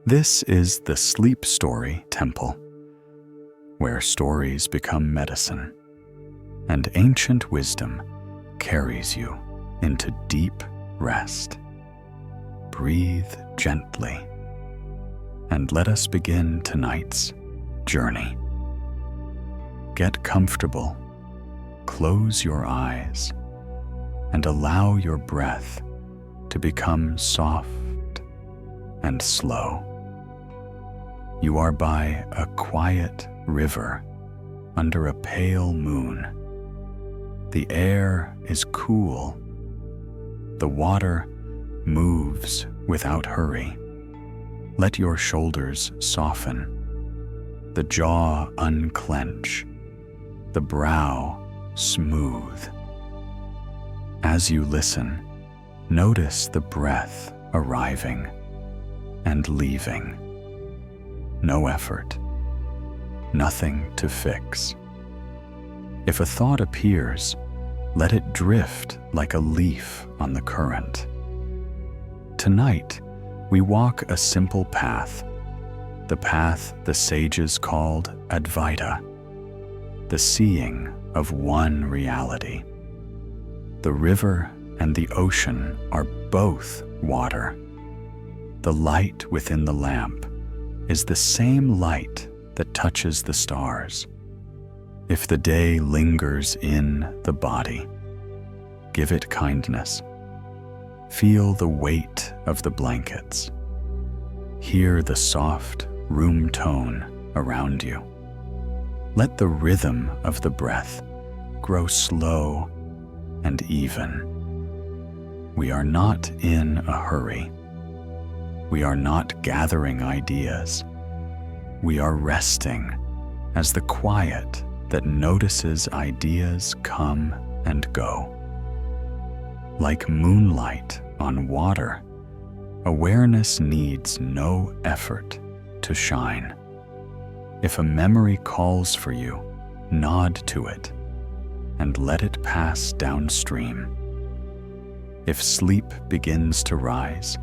This is the Sleep Story Temple, where stories become medicine, and ancient wisdom carries you into deep rest. Breathe gently, and let us begin tonight's journey. Get comfortable, close your eyes, and allow your breath to become soft and slow. You are by a quiet river under a pale moon. The air is cool. The water moves without hurry. Let your shoulders soften, the jaw unclench, the brow smooth. As you listen, notice the breath arriving and leaving. No effort, nothing to fix. If a thought appears, let it drift like a leaf on the current. Tonight, we walk a simple path, the path the sages called Advaita, the seeing of one reality. The river and the ocean are both water. The light within the lamp is the same light that touches the stars. If the day lingers in the body, give it kindness. Feel the weight of the blankets. Hear the soft room tone around you. Let the rhythm of the breath grow slow and even. We are not in a hurry. We are not gathering ideas. We are resting as the quiet that notices ideas come and go. Like moonlight on water, awareness needs no effort to shine. If a memory calls for you, nod to it and let it pass downstream. If sleep begins to rise,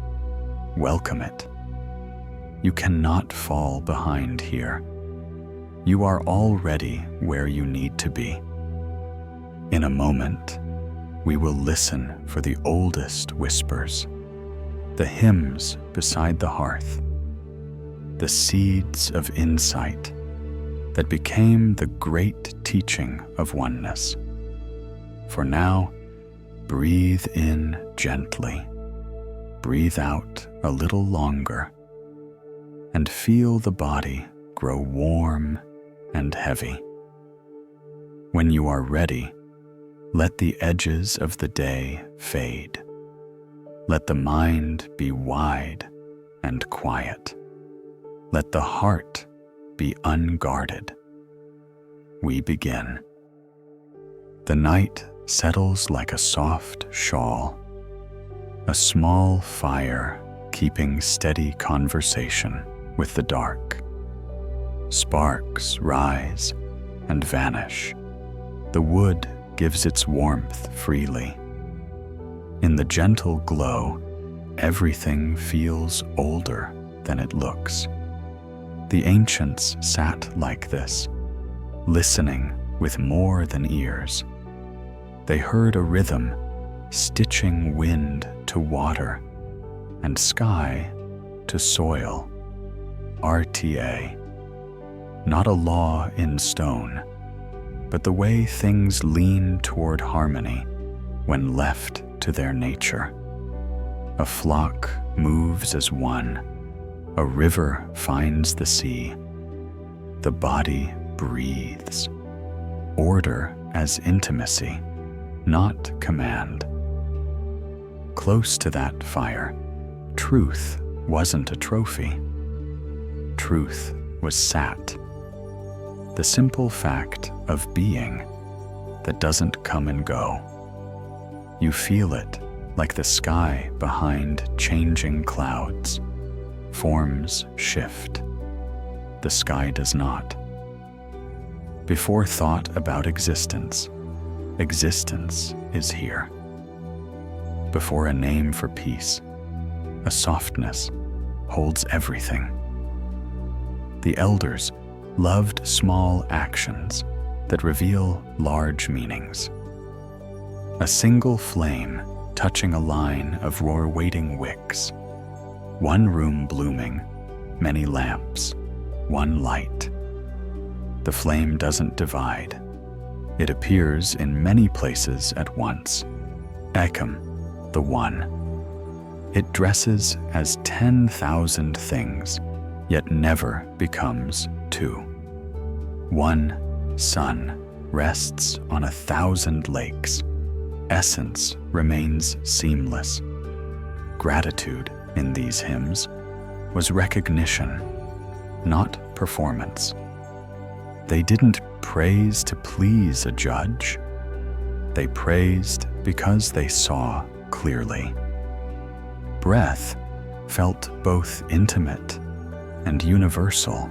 welcome it. You cannot fall behind here. You are already where you need to be. In a moment, we will listen for the oldest whispers, the hymns beside the hearth, the seeds of insight that became the great teaching of oneness. For now, breathe in gently. Breathe out a little longer and feel the body grow warm and heavy. When you are ready, let the edges of the day fade. Let the mind be wide and quiet. Let the heart be unguarded. We begin. The night settles like a soft shawl. A small fire keeping steady conversation with the dark. Sparks rise and vanish. The wood gives its warmth freely. In the gentle glow, everything feels older than it looks. The ancients sat like this, listening with more than ears. They heard a rhythm stitching wind to water and sky to soil. RTA, not a law in stone, but the way things lean toward harmony when left to their nature. A flock moves as one, a river finds the sea, the body breathes. Order as intimacy, not command. Close to that fire, truth wasn't a trophy. Truth was sat, the simple fact of being that doesn't come and go. You feel it like the sky behind changing clouds. Forms shift. The sky does not. Before thought about existence, existence is here. Before a name for peace, a softness, holds everything. The elders loved small actions that reveal large meanings. A single flame touching a line of roar-waiting wicks, one room blooming, many lamps, one light. The flame doesn't divide. It appears in many places at once. Ekam, the One. It dresses as 10,000 things, yet never becomes two. One sun rests on 1,000 lakes. Essence remains seamless. Gratitude in these hymns was recognition, not performance. They didn't praise to please a judge. They praised because they saw clearly. Breath felt both intimate and universal.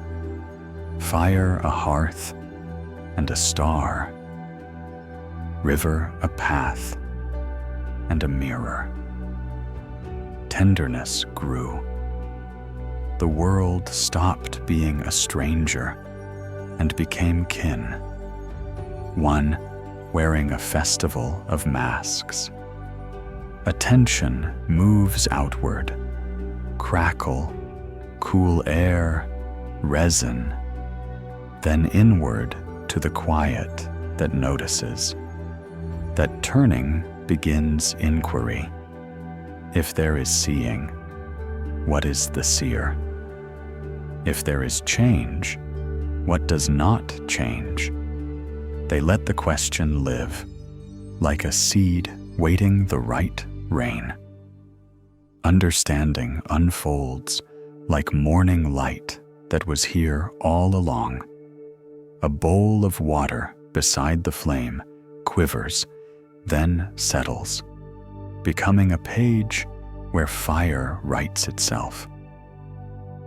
Fire a hearth and a star. River a path and a mirror. Tenderness grew. The world stopped being a stranger and became kin, one wearing a festival of masks. Attention moves outward, crackle, cool air, resin, then inward to the quiet that notices. That turning begins inquiry. If there is seeing, what is the seer? If there is change, what does not change? They let the question live, like a seed waiting the right rain. Understanding unfolds like morning light that was here all along. A bowl of water beside the flame quivers, then settles, becoming a page where fire writes itself.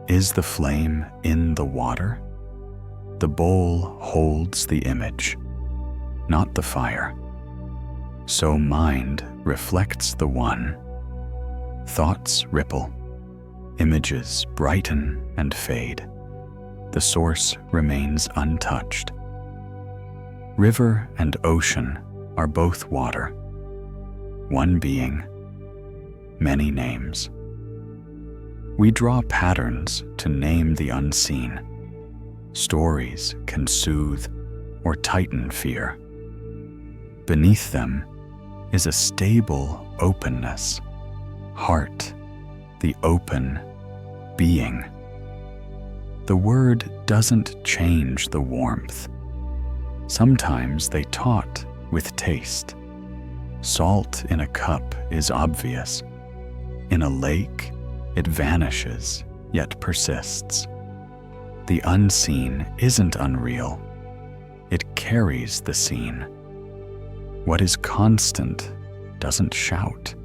Is the flame in the water? The bowl holds the image, not the fire. So mind reflects the One. Thoughts ripple, images brighten and fade. The source remains untouched. River and ocean are both water. One being, many names. We draw patterns to name the unseen. Stories can soothe or tighten fear. Beneath them is a stable openness, heart, the open being. The word doesn't change the warmth. Sometimes they taught with taste. Salt in a cup is obvious. In a lake, it vanishes, yet persists. The unseen isn't unreal. It carries the scene. What is constant doesn't shout.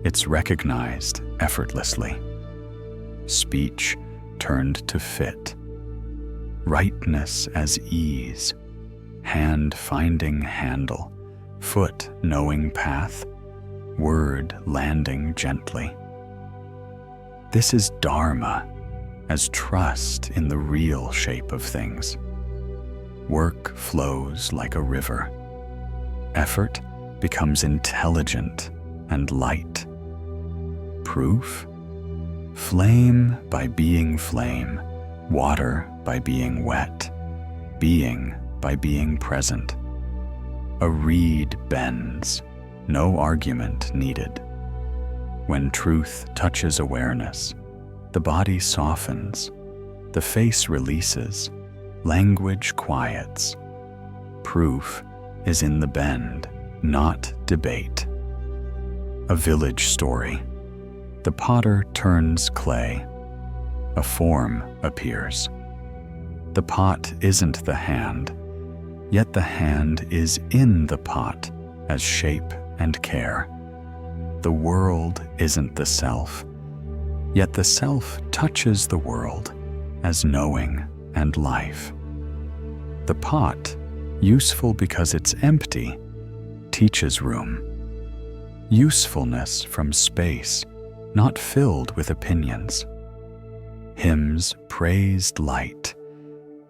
It's recognized effortlessly. Speech turned to fit. Rightness as ease. Hand finding handle. Foot knowing path. Word landing gently. This is Dharma, as trust in the real shape of things. Work flows like a river. Effort becomes intelligent and light. Proof? Flame by being flame, water by being wet, being by being present. A reed bends, no argument needed. When truth touches awareness, the body softens, the face releases, language quiets. Proof is in the bend, not debate. A village story. The potter turns clay. A form appears. The pot isn't the hand, yet the hand is in the pot as shape and care. The world isn't the self, yet the self touches the world as knowing and life. The pot, useful because it's empty, teaches room. Usefulness from space, not filled with opinions. hymns praised light,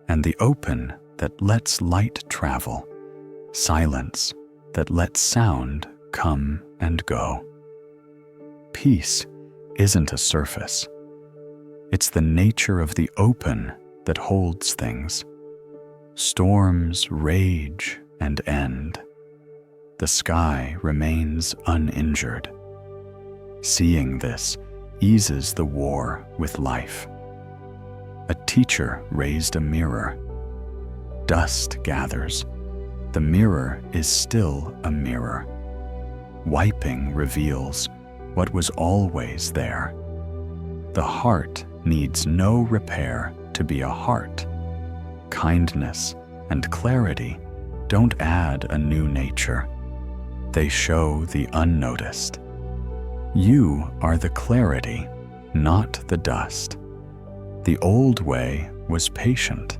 and the open that lets light travel, silence that lets sound come and go. Peace isn't a surface. It's the nature of the open that holds things. Storms rage and end. The sky remains uninjured. Seeing this eases the war with life. A teacher raised a mirror. Dust gathers. The mirror is still a mirror. Wiping reveals what was always there. The heart needs no repair to be a heart. Kindness and clarity don't add a new nature. They show the unnoticed. You are the clarity, not the dust. The old way was patient.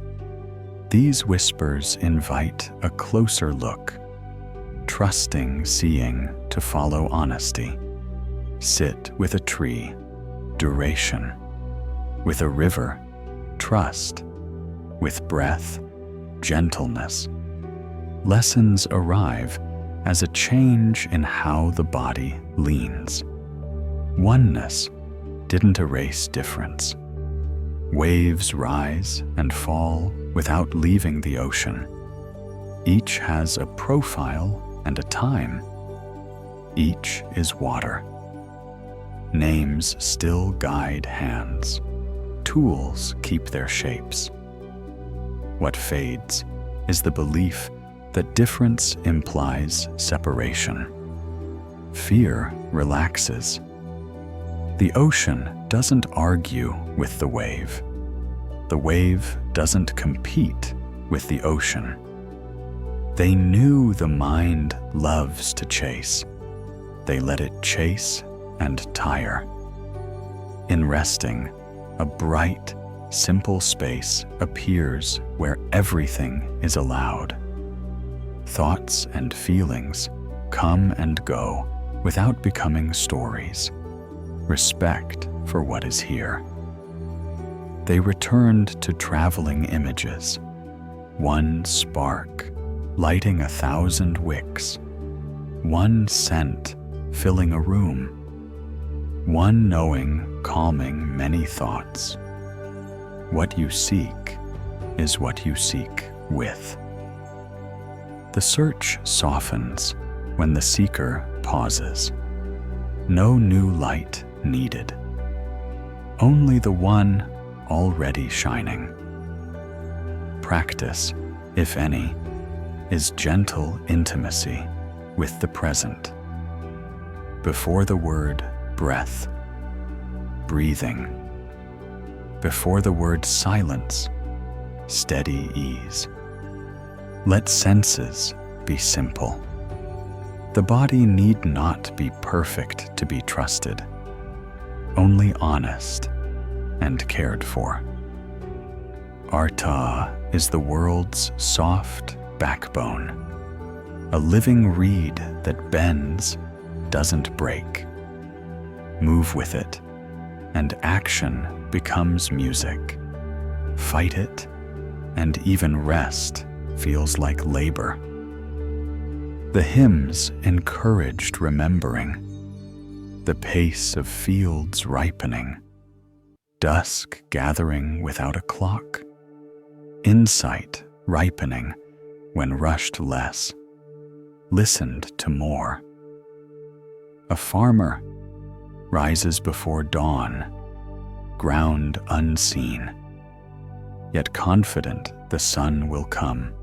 These whispers invite a closer look, trusting seeing to follow honesty. Sit with a tree, duration. With a river, trust. With breath, gentleness. Lessons arrive as a change in how the body leans. Oneness didn't erase difference. Waves rise and fall without leaving the ocean. Each has a profile and a time. Each is water. Names still guide hands. Tools keep their shapes. What fades is the belief that difference implies separation. Fear relaxes. The ocean doesn't argue with the wave. The wave doesn't compete with the ocean. They knew the mind loves to chase. They let it chase and tire. In resting, a bright, simple space appears where everything is allowed. Thoughts and feelings come and go without becoming stories. Respect for what is here. They returned to traveling images. One spark lighting 1,000 wicks. One scent filling a room. One knowing calming many thoughts. What you seek is what you seek with. The search softens when the seeker pauses. No new light needed. Only the one already shining. Practice, if any, is gentle intimacy with the present. Before the word breath, breathing. Before the word silence, steady ease. Let senses be simple. The body need not be perfect to be trusted, only honest and cared for. Artha is the world's soft backbone, a living reed that bends, doesn't break. Move with it, and action becomes music. Fight it, and even rest feels like labor. The hymns encouraged remembering, the pace of fields ripening, dusk gathering without a clock, insight ripening when rushed less, listened to more. A farmer rises before dawn, ground unseen, yet confident the sun will come,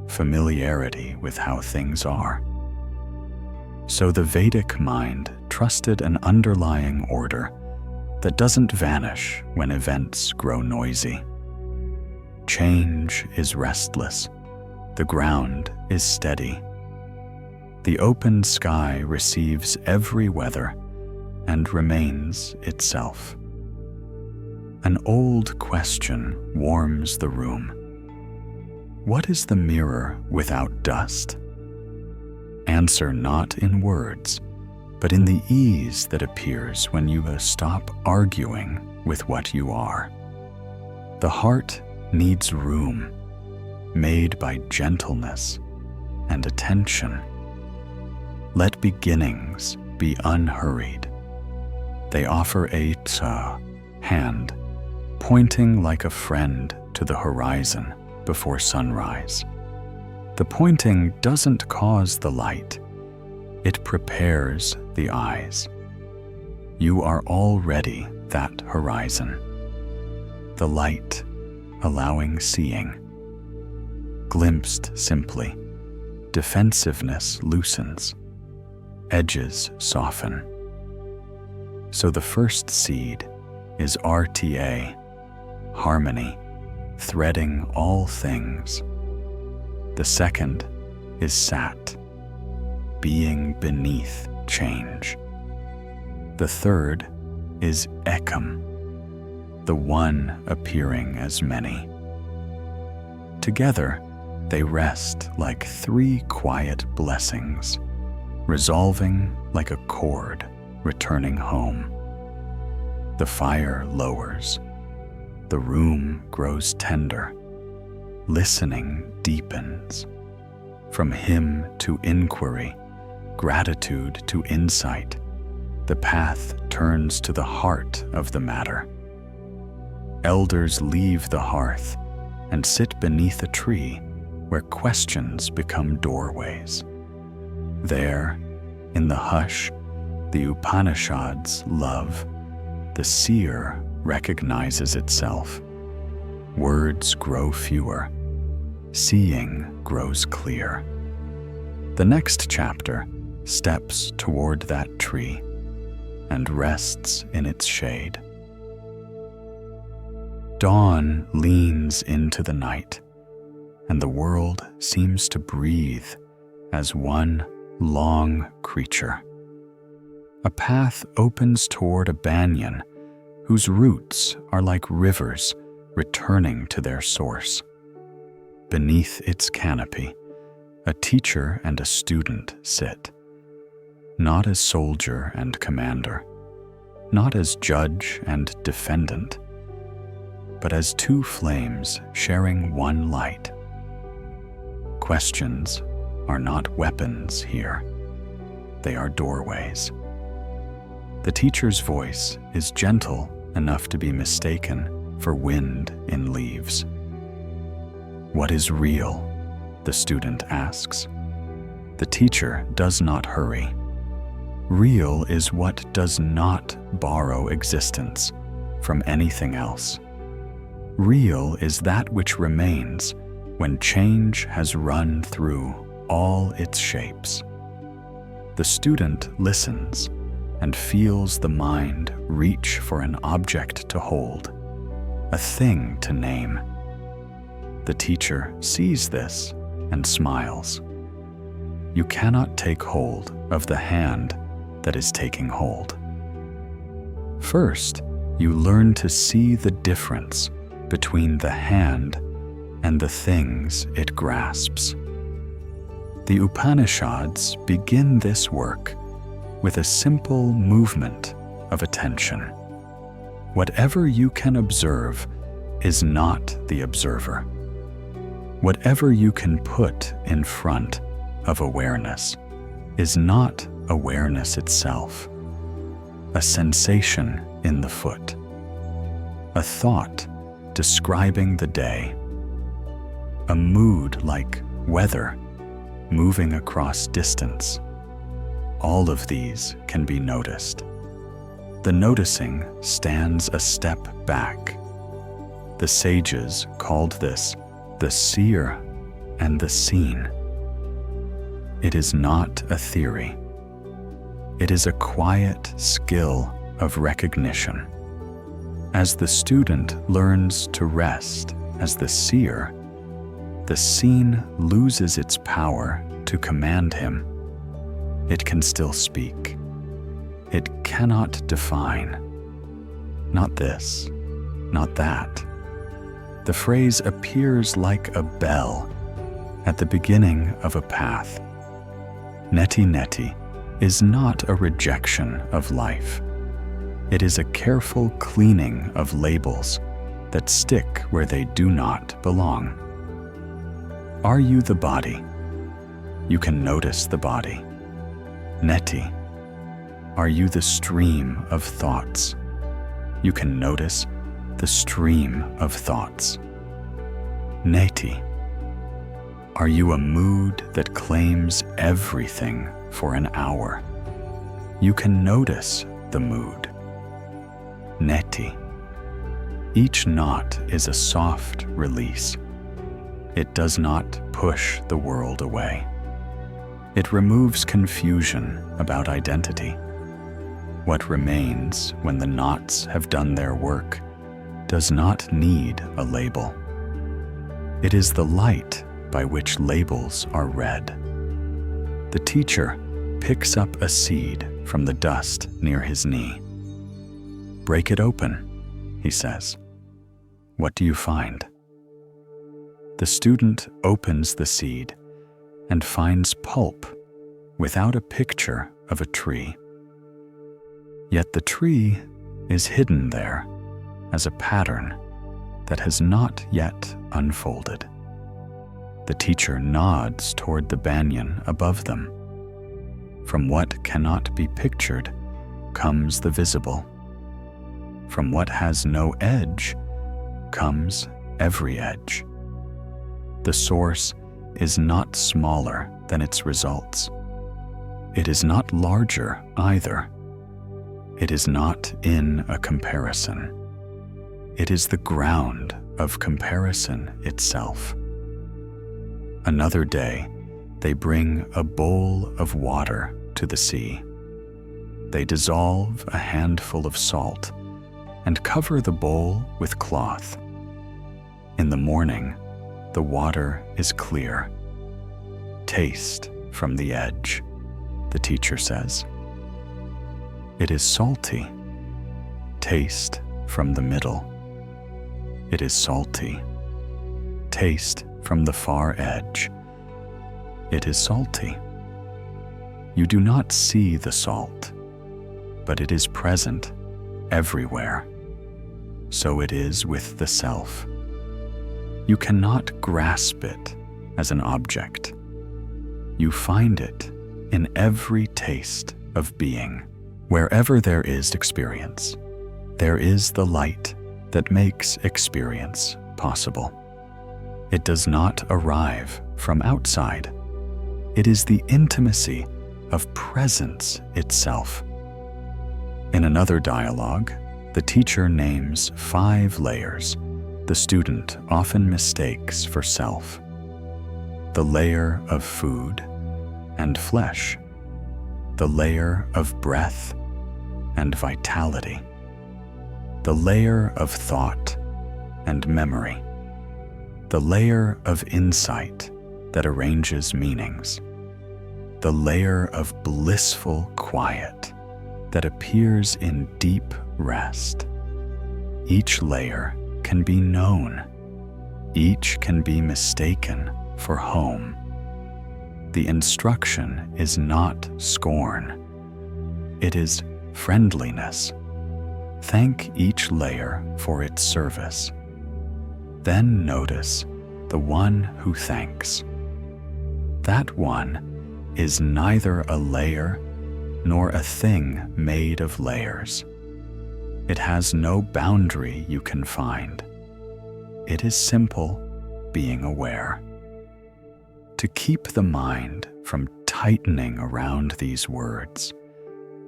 familiarity with how things are. So the Vedic mind trusted an underlying order that doesn't vanish when events grow noisy. Change is restless. The ground is steady. The open sky receives every weather and remains itself. An old question warms the room. What is the mirror without dust? Answer not in words, but in the ease that appears when you stop arguing with what you are. The heart needs room, made by gentleness and attention. Let beginnings be unhurried. They offer a hand, pointing like a friend to the horizon before sunrise. The pointing doesn't cause the light. It prepares the eyes. You are already that horizon. The light, allowing seeing. Glimpsed simply, defensiveness loosens. Edges soften. So the first seed is RTA, harmony, threading all things. The second is Sat, being beneath change. The third is Ekam, the one appearing as many. Together, they rest like three quiet blessings, resolving like a chord returning home. The fire lowers. The room grows tender. Listening deepens. From hymn to inquiry, gratitude to insight, the path turns to the heart of the matter. Elders leave the hearth and sit beneath a tree where questions become doorways. There, in the hush, the Upanishads love. The seer recognizes itself. Words grow fewer. Seeing grows clear. The next chapter steps toward that tree and rests in its shade. Dawn leans into the night, and the world seems to breathe as one long creature. A path opens toward a banyan whose roots are like rivers returning to their source. Beneath its canopy, a teacher and a student sit, not as soldier and commander, not as judge and defendant, but as two flames sharing one light. Questions are not weapons here. They are doorways. The teacher's voice is gentle enough to be mistaken for wind in leaves. What is real? The student asks. The teacher does not hurry. Real is what does not borrow existence from anything else. Real is that which remains when change has run through all its shapes. The student listens and feels the mind reach for an object to hold, a thing to name. The teacher sees this and smiles. You cannot take hold of the hand that is taking hold. First, you learn to see the difference between the hand and the things it grasps. The Upanishads begin this work with a simple movement of attention. Whatever you can observe is not the observer. Whatever you can put in front of awareness is not awareness itself. A sensation in the foot, a thought describing the day, a mood like weather moving across distance. All of these can be noticed. The noticing stands a step back. The sages called this the seer and the seen. It is not a theory. It is a quiet skill of recognition. As the student learns to rest as the seer, the seen loses its power to command him. It can still speak. It cannot define. Not this, not that. The phrase appears like a bell at the beginning of a path. Neti neti, is not a rejection of life. It is a careful cleaning of labels that stick where they do not belong. Are you the body? You can notice the body. Neti. Are you the stream of thoughts? You can notice the stream of thoughts. Neti. Are you a mood that claims everything for an hour? You can notice the mood. Neti. Each knot is a soft release. It does not push the world away. It removes confusion about identity. What remains when the knots have done their work does not need a label. It is the light by which labels are read. The teacher picks up a seed from the dust near his knee. "Break it open," he says. "What do you find?" The student opens the seed and finds pulp without a picture of a tree. Yet the tree is hidden there as a pattern that has not yet unfolded. The teacher nods toward the banyan above them. From what cannot be pictured comes the visible. From what has no edge comes every edge. The source is not smaller than its results. It is not larger either. It is not in a comparison. It is the ground of comparison itself. Another day, they bring a bowl of water to the sea. They dissolve a handful of salt and cover the bowl with cloth. In the morning, the water is clear. "Taste from the edge," the teacher says. It is salty. Taste from the middle. It is salty. Taste from the far edge. It is salty. You do not see the salt, but it is present everywhere. So it is with the self. You cannot grasp it as an object. You find it in every taste of being. Wherever there is experience, there is the light that makes experience possible. It does not arrive from outside. It is the intimacy of presence itself. In another dialogue, the teacher names 5 layers the student often mistakes for self. The layer of food and flesh, the layer of breath and vitality, the layer of thought and memory, the layer of insight that arranges meanings, the layer of blissful quiet that appears in deep rest. Each layer can be known. Each can be mistaken for home. The instruction is not scorn. It is friendliness. Thank each layer for its service. Then notice the one who thanks. That one is neither a layer nor a thing made of layers. It has no boundary you can find. It is simple being aware. To keep the mind from tightening around these words,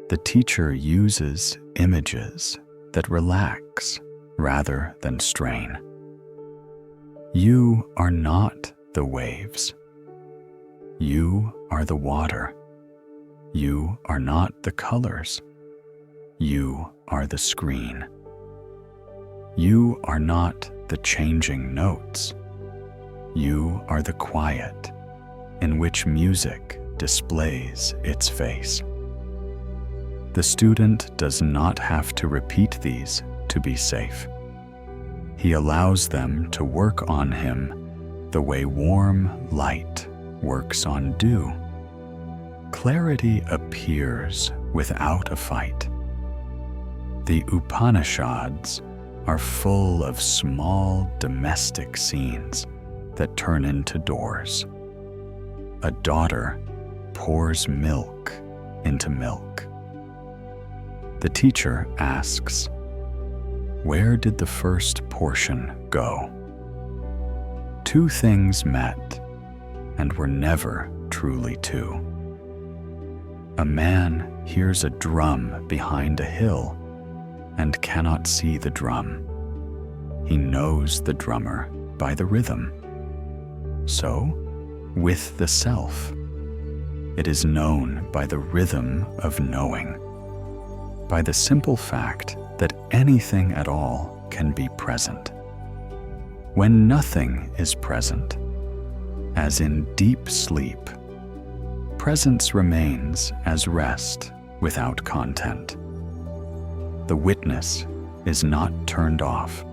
the teacher uses images that relax rather than strain. You are not the waves. You are the water. You are not the colors. You are the screen. You are not the changing notes. You are the quiet in which music displays its face. The student does not have to repeat these to be safe. He allows them to work on him the way warm light works on dew. clarity appears without a fight. The Upanishads are full of small domestic scenes that turn into doors. A daughter pours milk into milk. The teacher asks, "Where did the first portion go?" Two things met and were never truly two. A man hears a drum behind a hill and cannot see the drum. He knows the drummer by the rhythm. So, with the self, it is known by the rhythm of knowing, by the simple fact that anything at all can be present. When nothing is present, as in deep sleep, presence remains as rest without content. The witness is not turned off.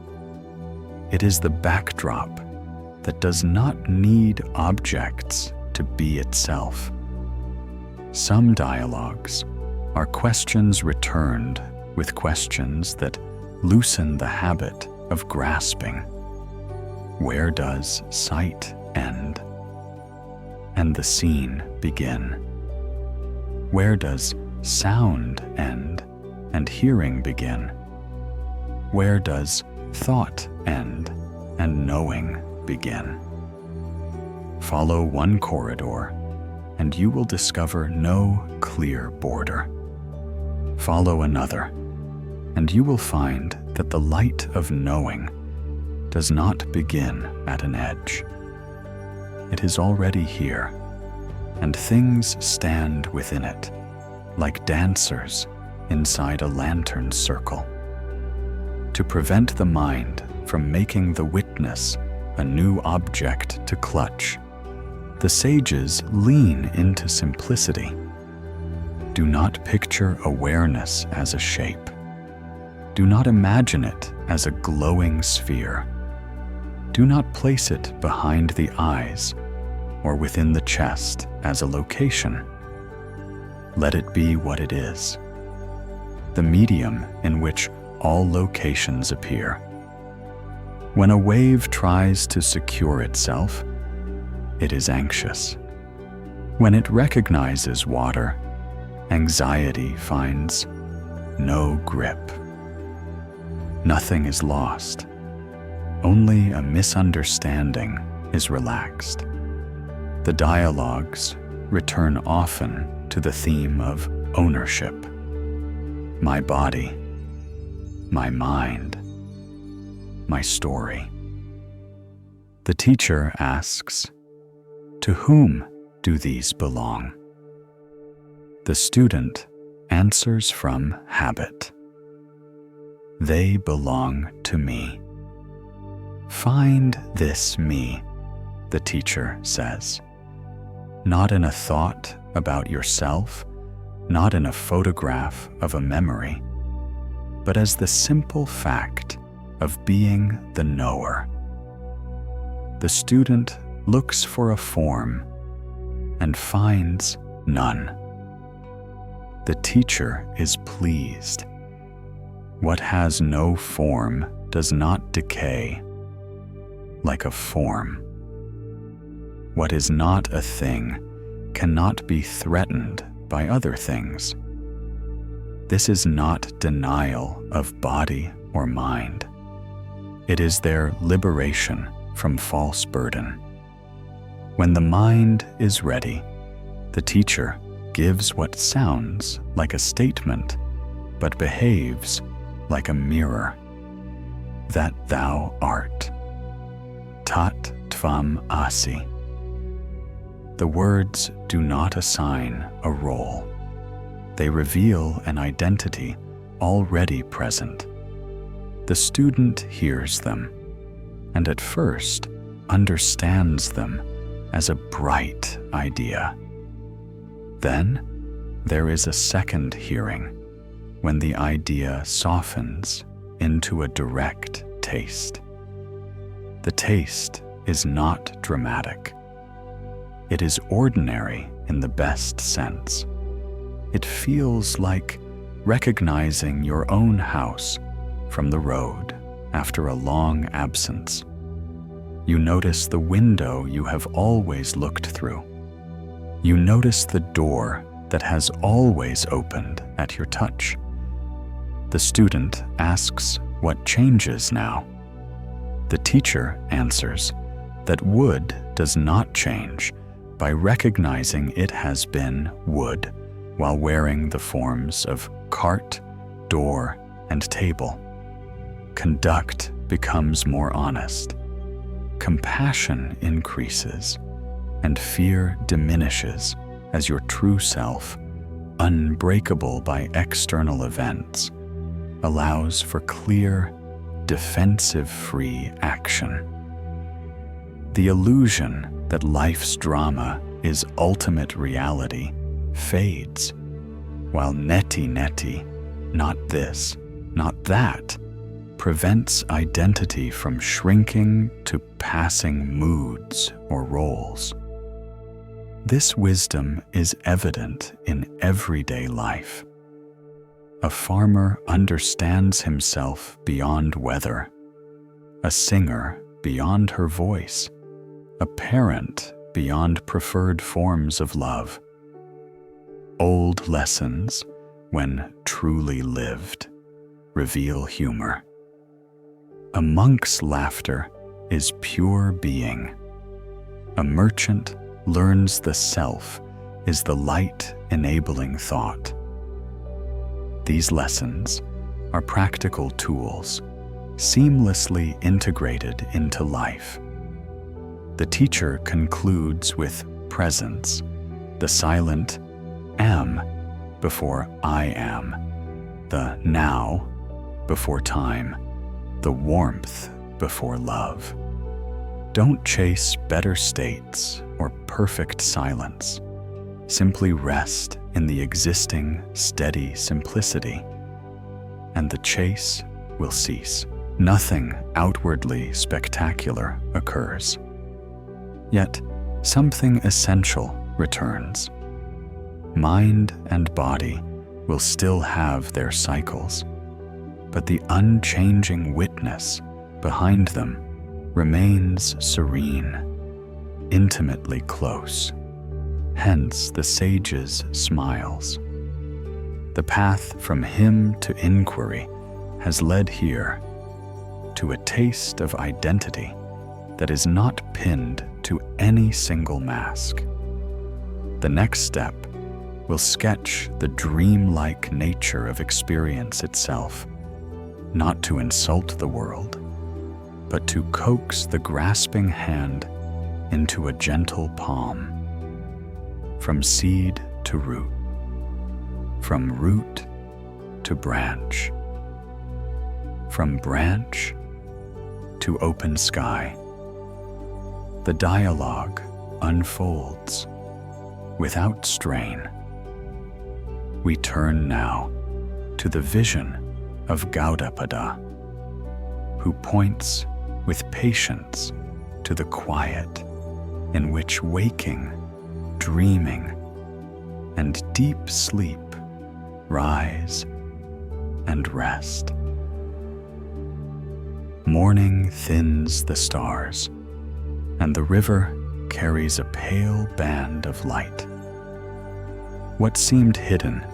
It is the backdrop that does not need objects to be itself. Some dialogues are questions returned with questions that loosen the habit of grasping. Where does sight end and the scene begin? Where does sound end and hearing begin? Where does thought end and knowing begin? Follow one corridor and you will discover no clear border. Follow another and you will find that the light of knowing does not begin at an edge. It is already here, and things stand within it, like dancers inside a lantern circle. To prevent the mind from making the witness a new object to clutch, the sages lean into simplicity. Do not picture awareness as a shape. Do not imagine it as a glowing sphere. Do not place it behind the eyes or within the chest as a location. Let it be what it is, the medium in which all locations appear. When a wave tries to secure itself, it is anxious. When it recognizes water, anxiety finds no grip. Nothing is lost. Only a misunderstanding is relaxed. The dialogues return often to the theme of ownership. My body, my mind, my story. The teacher asks, "To whom do these belong?" The student answers from habit. They belong to me. Find this me, the teacher says. Not in a thought about yourself, not in a photograph of a memory, but as the simple fact of being the knower. The student looks for a form and finds none. The teacher is pleased. What has no form does not decay like a form. What is not a thing cannot be threatened by other things. This is not denial of body or mind. It is their liberation from false burden. When the mind is ready, the teacher gives what sounds like a statement, but behaves like a mirror. That thou art. Tat tvam asi. The words do not assign a role. They reveal an identity already present. The student hears them, and at first understands them as a bright idea. Then there is a second hearing, when the idea softens into a direct taste. The taste is not dramatic. It is ordinary in the best sense. It feels like recognizing your own house from the road after a long absence. You notice the window you have always looked through. You notice the door that has always opened at your touch. The student asks what changes now. The teacher answers that wood does not change by recognizing it has been wood while wearing the forms of cart, door, and table. Conduct becomes more honest. Compassion increases, and fear diminishes as your true self, unbreakable by external events, allows for clear, defensive-free action. The illusion that life's drama is ultimate reality fades, while neti, not this, not that, prevents identity from shrinking to passing moods or roles. This wisdom is evident in everyday life. A farmer understands himself beyond weather, a singer beyond her voice, a parent beyond preferred forms of love. Old lessons, when truly lived, reveal humor. A monk's laughter is pure being. A merchant learns the self is the light-enabling thought. These lessons are practical tools, seamlessly integrated into life. The teacher concludes with presence, the silent am before I am, the now before time, the warmth before love. Don't chase better states or perfect silence. Simply rest in the existing steady simplicity, and the chase will cease. Nothing outwardly spectacular occurs. Yet something essential returns. Mind and body will still have their cycles, but the unchanging witness behind them remains serene, intimately close. Hence the sage's smiles. The path from him to inquiry has led here to a taste of identity that is not pinned to any single mask. The next step will sketch the dreamlike nature of experience itself, not to insult the world, but to coax the grasping hand into a gentle palm. From seed to root, from root to branch, from branch to open sky. The dialogue unfolds without strain. We turn now to the vision of Gaudapada, who points with patience to the quiet in which waking, dreaming, and deep sleep rise and rest. Morning thins the stars, and the river carries a pale band of light. What seemed hidden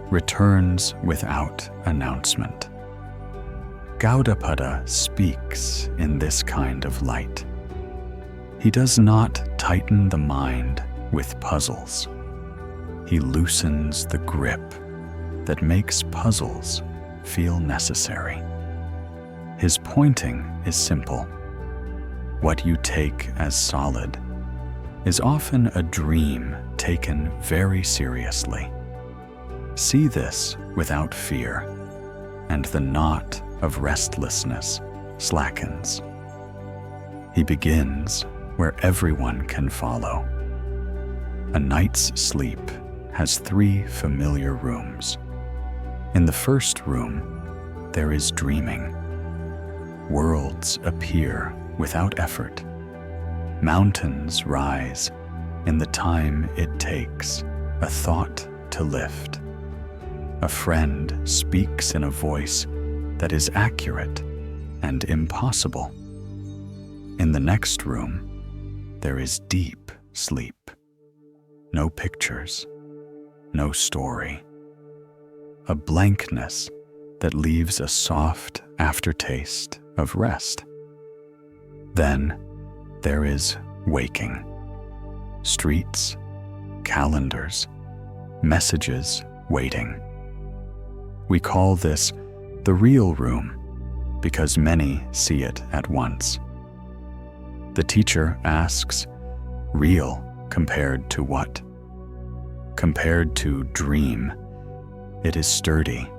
returns without announcement. Gaudapada speaks in this kind of light. He does not tighten the mind with puzzles. He loosens the grip that makes puzzles feel necessary. His pointing is simple. What you take as solid is often a dream taken very seriously. See this without fear, and the knot of restlessness slackens. He begins where everyone can follow. A night's sleep has 3 familiar rooms. In the first room, there is dreaming. Worlds appear without effort. Mountains rise in the time it takes a thought to lift. A friend speaks in a voice that is accurate and impossible. In the next room, there is deep sleep. No pictures, no story. A blankness that leaves a soft aftertaste of rest. Then there is waking. Streets, calendars, messages waiting. We call this the real room because many see it at once. The teacher asks, real compared to what? Compared to dream, it is sturdy.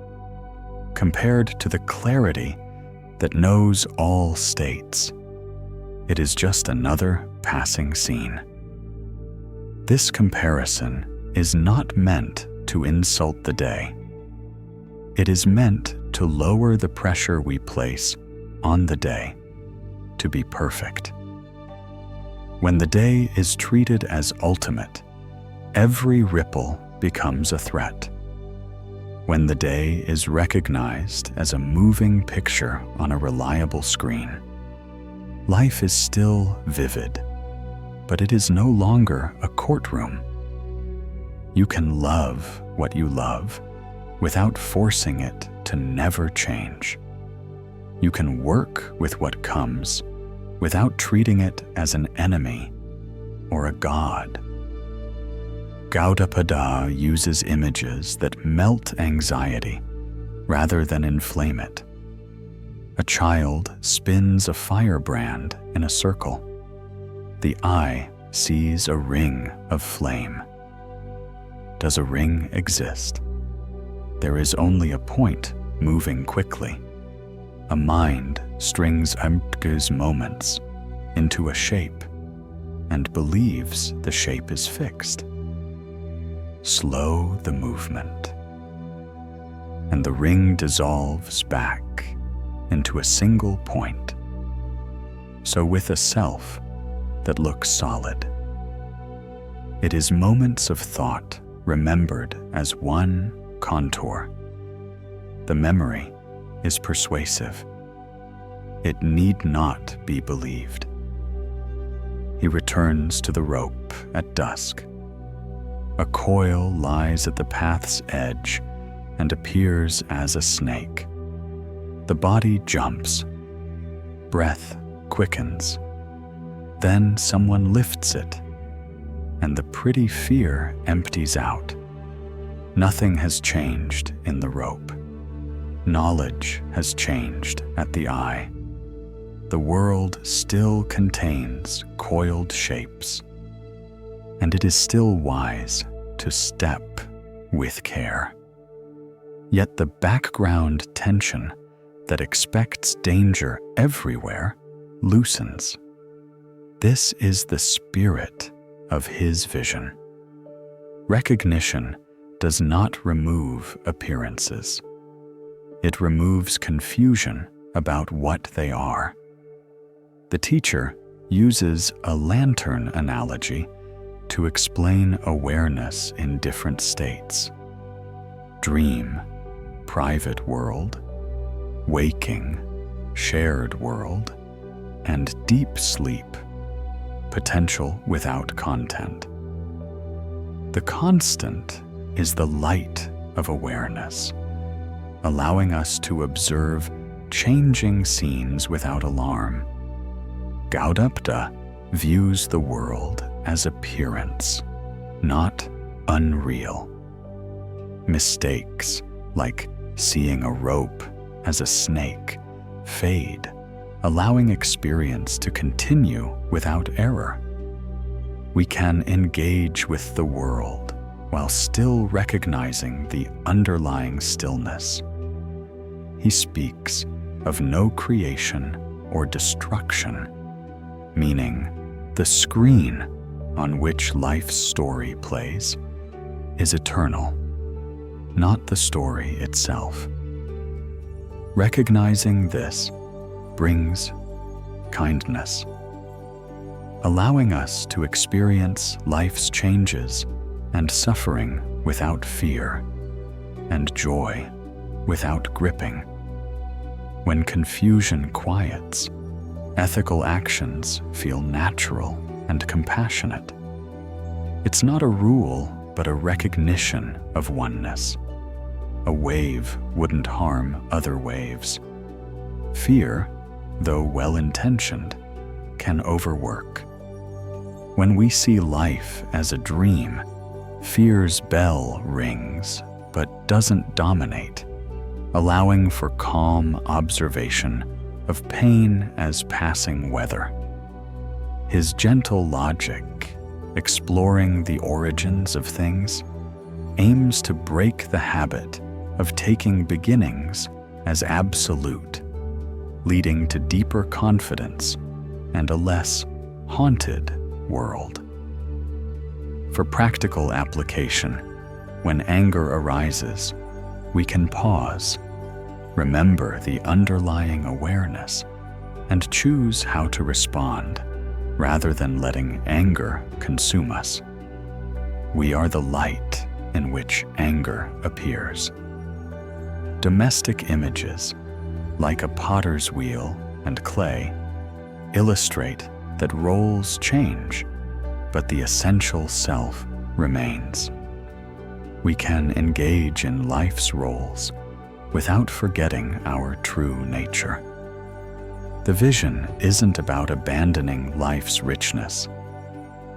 Compared to the clarity that knows all states, it is just another passing scene. This comparison is not meant to insult the day. It is meant to lower the pressure we place on the day to be perfect. When the day is treated as ultimate, every ripple becomes a threat. When the day is recognized as a moving picture on a reliable screen, life is still vivid, but it is no longer a courtroom. You can love what you love without forcing it to never change. You can work with what comes without treating it as an enemy or a god. Gaudapada uses images that melt anxiety rather than inflame it. A child spins a firebrand in a circle. The eye sees a ring of flame. Does a ring exist? There is only a point moving quickly. A mind strings Amtge's moments into a shape and believes the shape is fixed. Slow the movement, and the ring dissolves back into a single point. So with a self that looks solid, it is moments of thought remembered as one contour. The memory is persuasive. It need not be believed. He returns to the rope at dusk. A coil lies at the path's edge and appears as a snake. The body jumps. Breath quickens. Then someone lifts it, and the pretty fear empties out. Nothing has changed in the rope. Knowledge has changed at the eye. The world still contains coiled shapes, and it is still wise to step with care. Yet the background tension that expects danger everywhere loosens. This is the spirit of his vision. Recognition does not remove appearances. It removes confusion about what they are. The teacher uses a lantern analogy to explain awareness in different states. Dream, private world, waking, shared world, and deep sleep, potential without content. The constant is the light of awareness, allowing us to observe changing scenes without alarm. Gaudapada views the world as appearance, not unreal. Mistakes, like seeing a rope as a snake, fade, allowing experience to continue without error. We can engage with the world while still recognizing the underlying stillness. He speaks of no creation or destruction, meaning the screen on which life's story plays is eternal, not the story itself. Recognizing this brings kindness. allowing us to experience life's changes and suffering without fear, and joy without gripping. When confusion quiets, ethical actions feel natural and compassionate. It's not a rule, but a recognition of oneness. A wave wouldn't harm other waves. Fear, though well-intentioned, can overwork. When we see life as a dream, fear's bell rings but doesn't dominate, allowing for calm observation of pain as passing weather. His gentle logic, exploring the origins of things, aims to break the habit of taking beginnings as absolute, leading to deeper confidence and a less haunted world. For practical application, when anger arises, we can pause, remember the underlying awareness, and choose how to respond, rather than letting anger consume us. We are the light in which anger appears. Domestic images, like a potter's wheel and clay, illustrate that roles change, but the essential self remains. We can engage in life's roles without forgetting our true nature. The vision isn't about abandoning life's richness,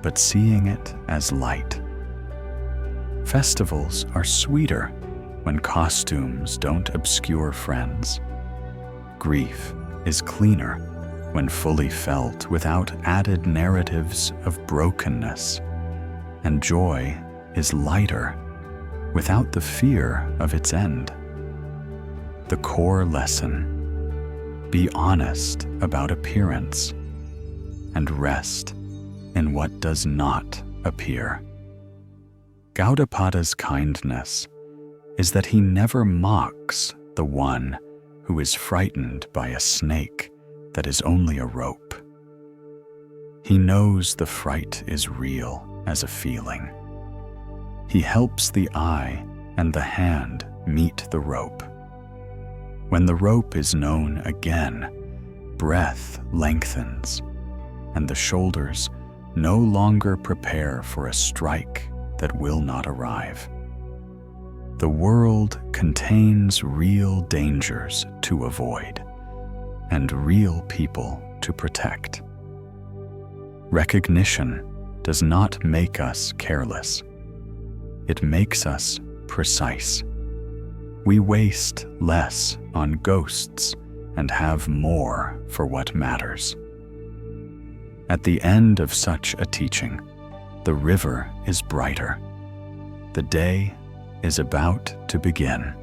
but seeing it as light. Festivals are sweeter when costumes don't obscure friends. Grief is cleaner when fully felt without added narratives of brokenness, and joy is lighter without the fear of its end. The core lesson: be honest about appearance and rest in what does not appear. Gaudapada's kindness is that he never mocks the one who is frightened by a snake that is only a rope. He knows the fright is real as a feeling. He helps the eye and the hand meet the rope. When the rope is known again, breath lengthens, and the shoulders no longer prepare for a strike that will not arrive. The world contains real dangers to avoid and real people to protect. Recognition does not make us careless. It makes us precise. We waste less on ghosts and have more for what matters. At the end of such a teaching, the river is brighter. The day is about to begin.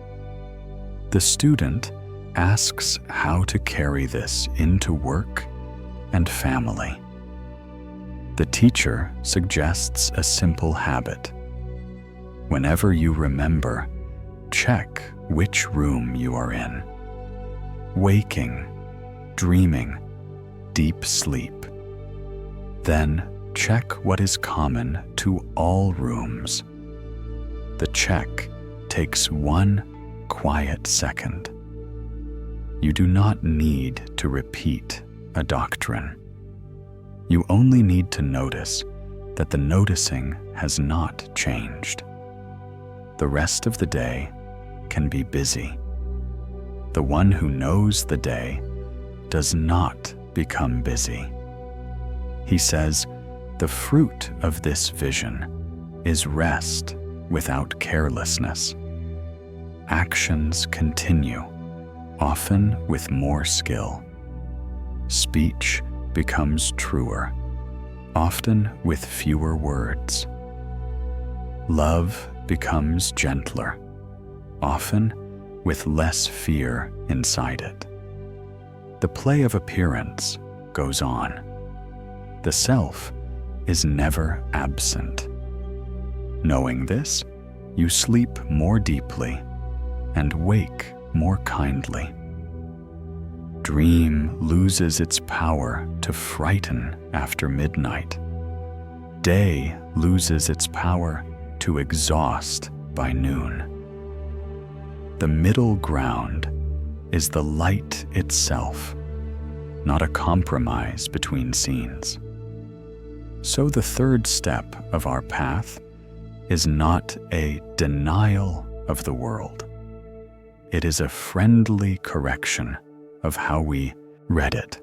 The student asks how to carry this into work and family. The teacher suggests a simple habit. Whenever you remember, check which room you are in. Waking, dreaming, deep sleep. Then check what is common to all rooms. The check takes one quiet second. You do not need to repeat a doctrine. You only need to notice that the noticing has not changed. The rest of the day can be busy. The one who knows the day does not become busy. He says, the fruit of this vision is rest without carelessness. Actions continue, often with more skill. Speech becomes truer, often with fewer words. Love becomes gentler, often with less fear inside it. The play of appearance goes on. The self is never absent. Knowing this, you sleep more deeply and wake more kindly. dream loses its power to frighten after midnight. Day loses its power to exhaust by noon. The middle ground is the light itself, not a compromise between scenes. So the third step of our path is not a denial of the world. It is a friendly correction of how we read it.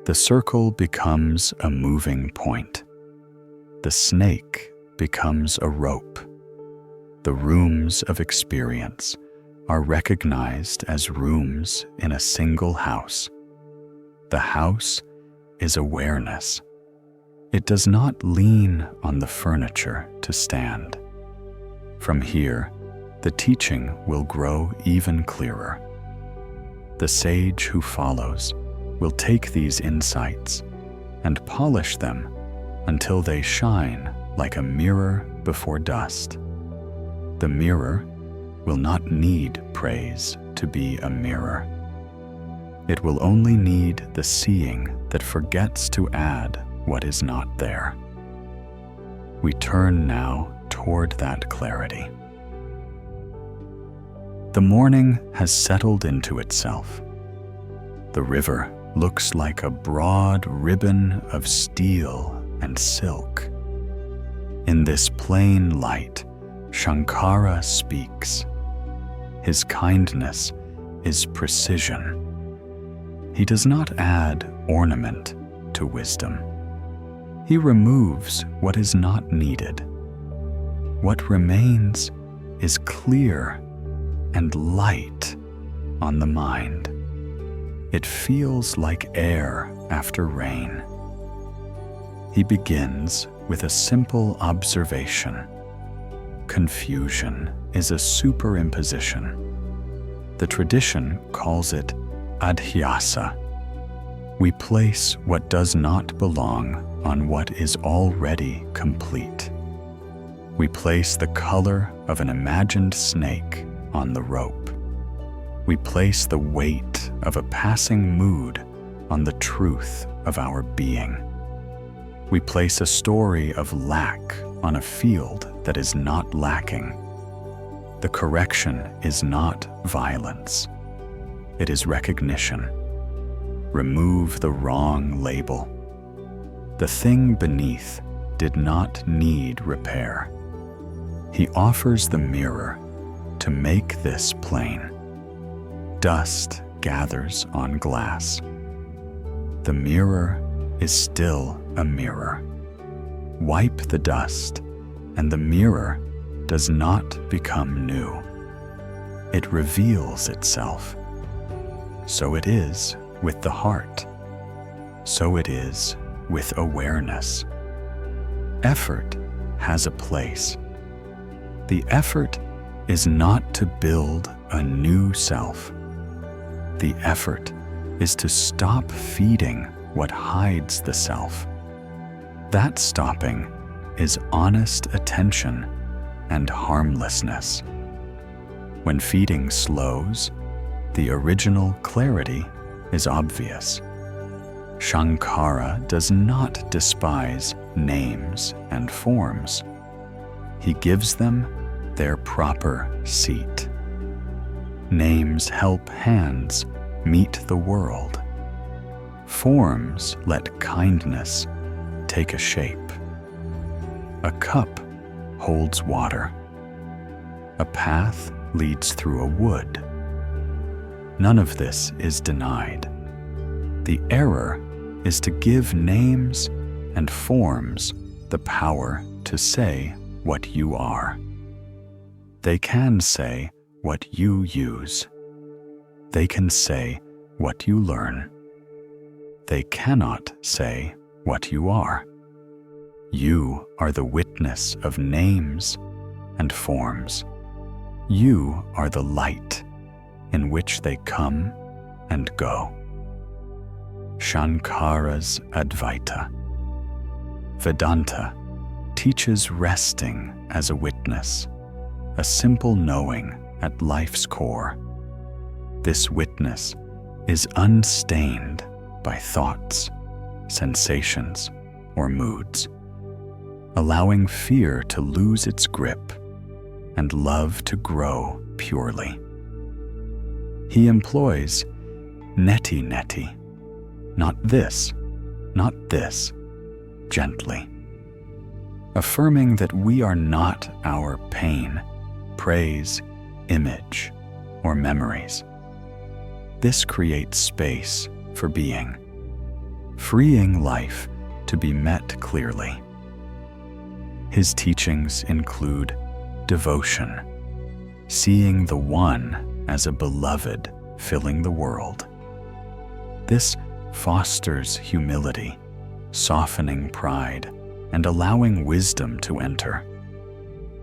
The circle becomes a moving point. The snake becomes a rope. The rooms of experience are recognized as rooms in a single house. The house is awareness. It does not lean on the furniture to stand. From here, the teaching will grow even clearer. The sage who follows will take these insights and polish them until they shine like a mirror before dust. The mirror will not need praise to be a mirror. It will only need the seeing that forgets to add what is not there. We turn now toward that clarity. The morning has settled into itself. The river looks like a broad ribbon of steel and silk. In this plain light, Shankara speaks. His kindness is precision. He does not add ornament to wisdom. He removes what is not needed. What remains is clear and light on the mind. It feels like air after rain. He begins with a simple observation. Confusion is a superimposition. The tradition calls it adhyasa. We place what does not belong on what is already complete. We place the color of an imagined snake on the rope. We place the weight of a passing mood on the truth of our being. We place a story of lack on a field that is not lacking. The correction is not violence. It is recognition. Remove the wrong label. The thing beneath did not need repair. He offers the mirror to make this plain. Dust gathers on glass. The mirror is still a mirror. Wipe the dust, and the mirror does not become new. It reveals itself. So it is with the heart. So it is with awareness. Effort has a place. The effort is not to build a new self. The effort is to stop feeding what hides the self. That stopping is honest attention and harmlessness. When feeding slows, the original clarity is obvious. Shankara does not despise names and forms. He gives them their proper seat. Names help hands meet the world. Forms let kindness take a shape. A cup holds water. A path leads through a wood. None of this is denied. The error is to give names and forms the power to say what you are. They can say what you use. They can say what you learn. They cannot say what you are. You are the witness of names and forms. You are the light in which they come and go. Shankara's Advaita. Vedanta teaches resting as a witness, a simple knowing at life's core. This witness is unstained by thoughts, sensations, or moods, allowing fear to lose its grip and love to grow purely. He employs neti, not this, gently, affirming that we are not our pain, praise, image, or memories. This creates space for being, freeing life to be met clearly. His teachings include devotion, seeing the One as a beloved filling the world. This fosters humility, softening pride, and allowing wisdom to enter.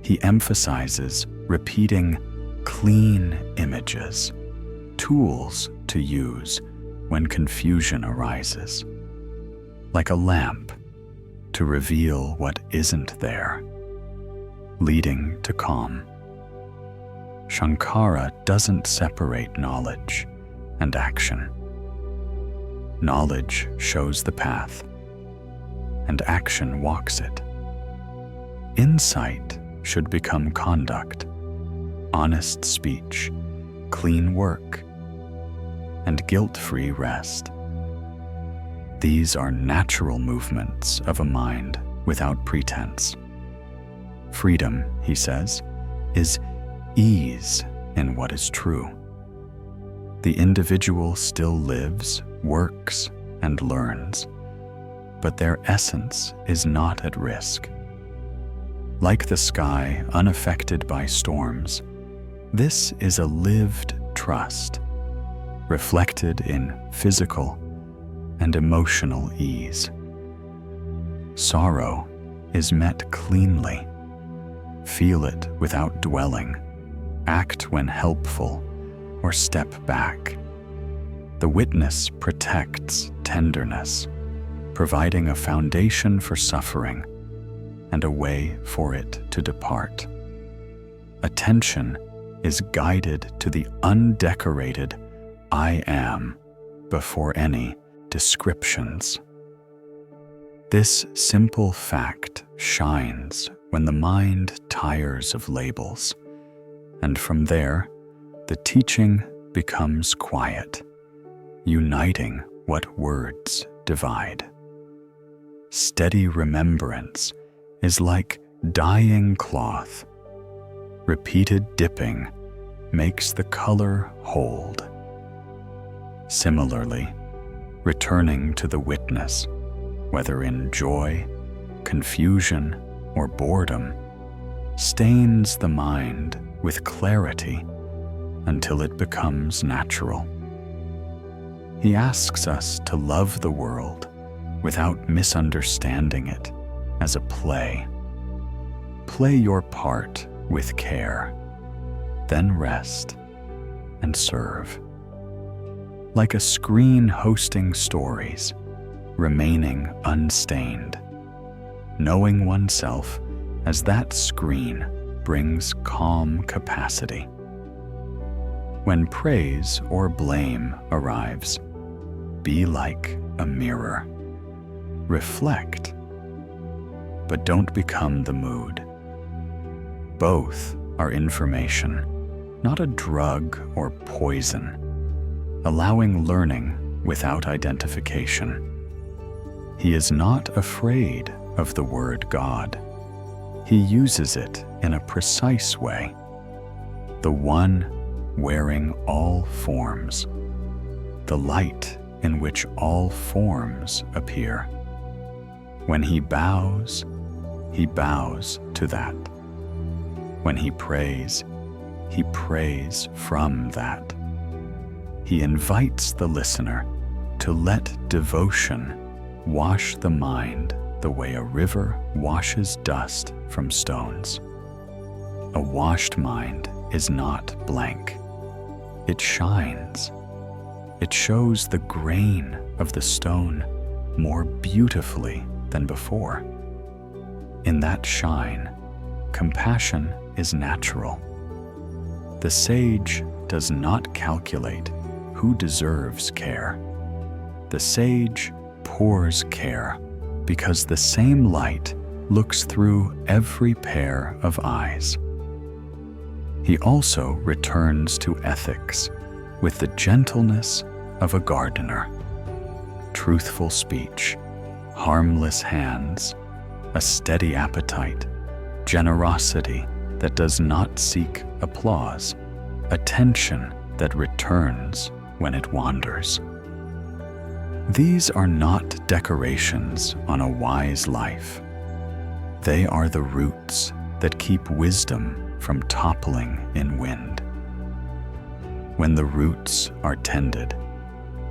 He emphasizes repeating clean images, tools to use when confusion arises, like a lamp to reveal what isn't there, leading to calm. Shankara doesn't separate knowledge and action. Knowledge shows the path, and action walks it. Insight should become conduct, honest speech, clean work, and guilt-free rest. These are natural movements of a mind without pretense. Freedom, he says, is ease in what is true. The individual still lives, works, and learns, but their essence is not at risk. Like the sky unaffected by storms, this is a lived trust, reflected in physical and emotional ease. Sorrow is met cleanly. Feel it without dwelling. Act when helpful, or step back. The witness protects tenderness, providing a foundation for suffering and a way for it to depart. Attention is guided to the undecorated I am before any descriptions. This simple fact shines when the mind tires of labels, and from there, the teaching becomes quiet, uniting what words divide. Steady remembrance is like dyeing cloth. Repeated dipping makes the color hold. Similarly, returning to the witness, whether in joy, confusion, or boredom, stains the mind with clarity until it becomes natural. He asks us to love the world without misunderstanding it as a play. Play your part with care, then rest and serve. Like a screen hosting stories, remaining unstained, knowing oneself as that screen brings calm capacity. When praise or blame arrives, be like a mirror. Reflect, but don't become the mood. Both are information, not a drug or poison, allowing learning without identification. He is not afraid of the word God. He uses it in a precise way. The One wearing all forms, the light in which all forms appear. When he bows to that. When he prays from that. He invites the listener to let devotion wash the mind the way a river washes dust from stones. A washed mind is not blank. It shines. It shows the grain of the stone more beautifully than before. In that shine, compassion is natural. The sage does not calculate who deserves care. The sage pours care because the same light looks through every pair of eyes. He also returns to ethics with the gentleness of a gardener. Truthful speech, harmless hands, a steady appetite, generosity that does not seek applause, attention that returns when it wanders. These are not decorations on a wise life. They are the roots that keep wisdom from toppling in wind. When the roots are tended,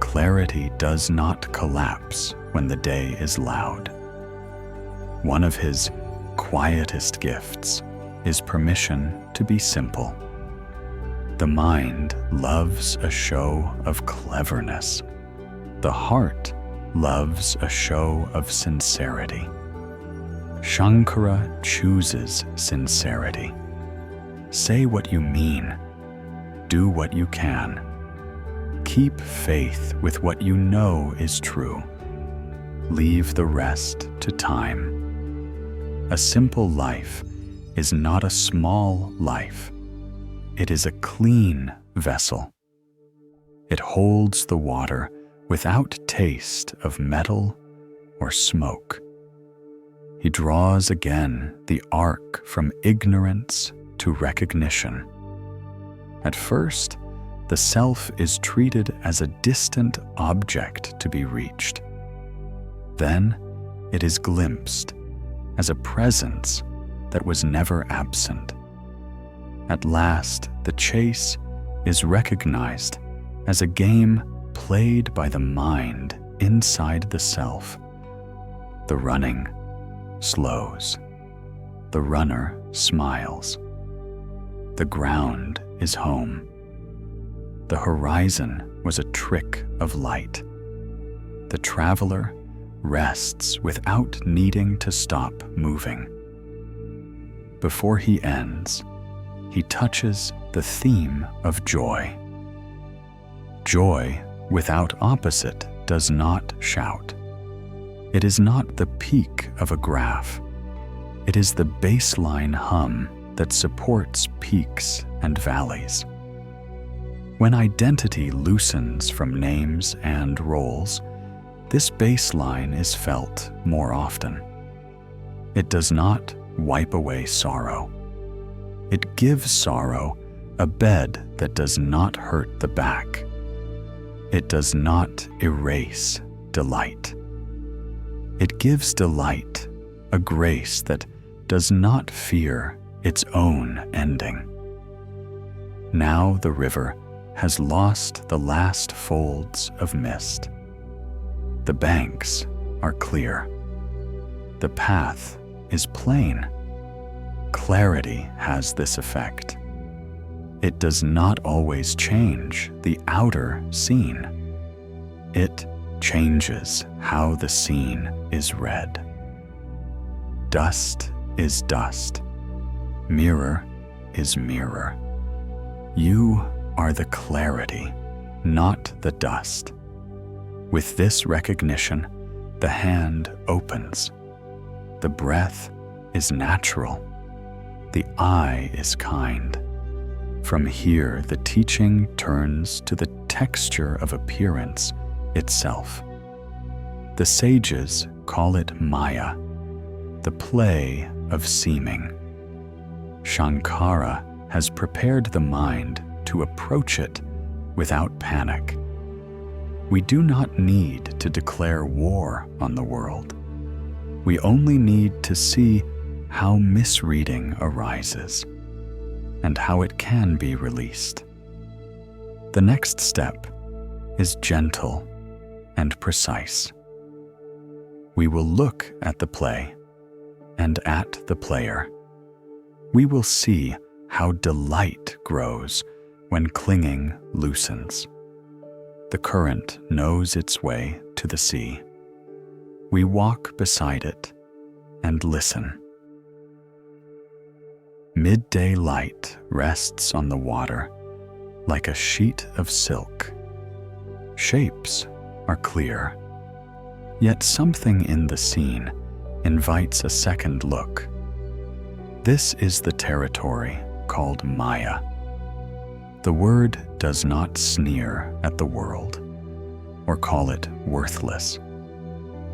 clarity does not collapse when the day is loud. One of his quietest gifts is permission to be simple. The mind loves a show of cleverness. The heart loves a show of sincerity. Shankara chooses sincerity. Say what you mean. Do what you can. Keep faith with what you know is true. Leave the rest to time. A simple life is not a small life. It is a clean vessel. It holds the water without taste of metal or smoke. He draws again the arc from ignorance to recognition. At first, the self is treated as a distant object to be reached. Then it is glimpsed as a presence that was never absent. At last, the chase is recognized as a game played by the mind inside the self. The running slows. The runner smiles. The ground is home. The horizon was a trick of light. The traveler rests without needing to stop moving. Before he ends, he touches the theme of joy. Joy without opposite does not shout. It is not the peak of a graph. It is the baseline hum that supports peaks and valleys. When identity loosens from names and roles, this baseline is felt more often. It does not wipe away sorrow. It gives sorrow a bed that does not hurt the back. It does not erase delight. It gives delight a grace that does not fear its own ending. Now the river has lost the last folds of mist. The banks are clear. The path is plain. Clarity has this effect. It does not always change the outer scene. It changes how the scene is read. Dust is dust. Mirror is mirror. You are the clarity, not the dust. With this recognition, the hand opens. The breath is natural. The eye is kind. From here, the teaching turns to the texture of appearance itself. The sages call it Maya, the play of seeming. Shankara has prepared the mind to approach it without panic. We do not need to declare war on the world. We only need to see how misreading arises and how it can be released. The next step is gentle and precise. We will look at the play and at the player. We will see how delight grows when clinging loosens. The current knows its way to the sea. We walk beside it and listen. Midday light rests on the water like a sheet of silk. shapes are clear. Yet something in the scene invites a second look. This is the territory called Maya. The word does not sneer at the world or call it worthless.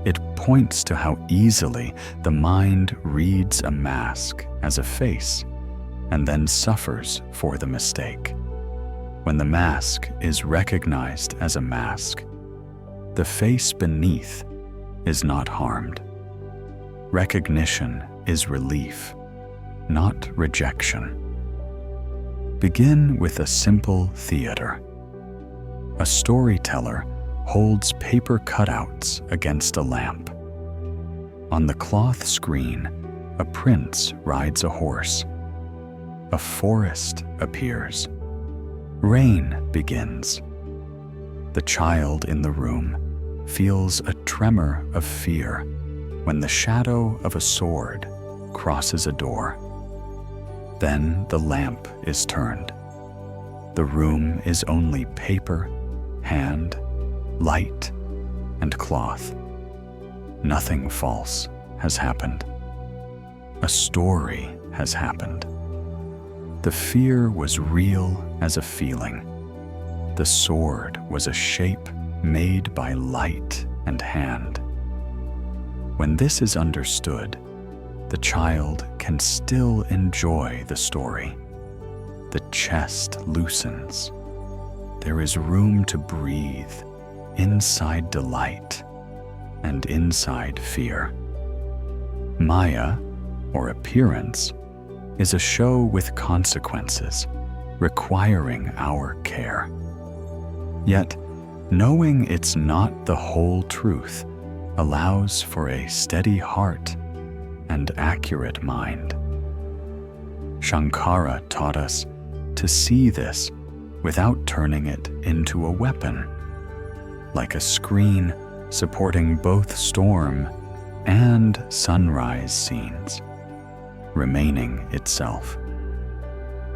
It points to how easily the mind reads a mask as a face and then suffers for the mistake. When the mask is recognized as a mask, the face beneath is not harmed. Recognition is relief, not rejection. Begin with a simple theater. A storyteller holds paper cutouts against a lamp. On the cloth screen, a prince rides a horse. A forest appears. Rain begins. The child in the room feels a tremor of fear when the shadow of a sword crosses a door. Then the lamp is turned. The room is only paper, hand, light, and cloth. Nothing false has happened. A story has happened. The fear was real as a feeling. The sword was a shape made by light and hand. When this is understood, the child can still enjoy the story. The chest loosens. There is room to breathe inside delight and inside fear. Maya, or appearance, is a show with consequences, requiring our care. Yet, knowing it's not the whole truth allows for a steady heart and accurate mind. Shankara taught us to see this without turning it into a weapon, like a screen supporting both storm and sunrise scenes, remaining itself.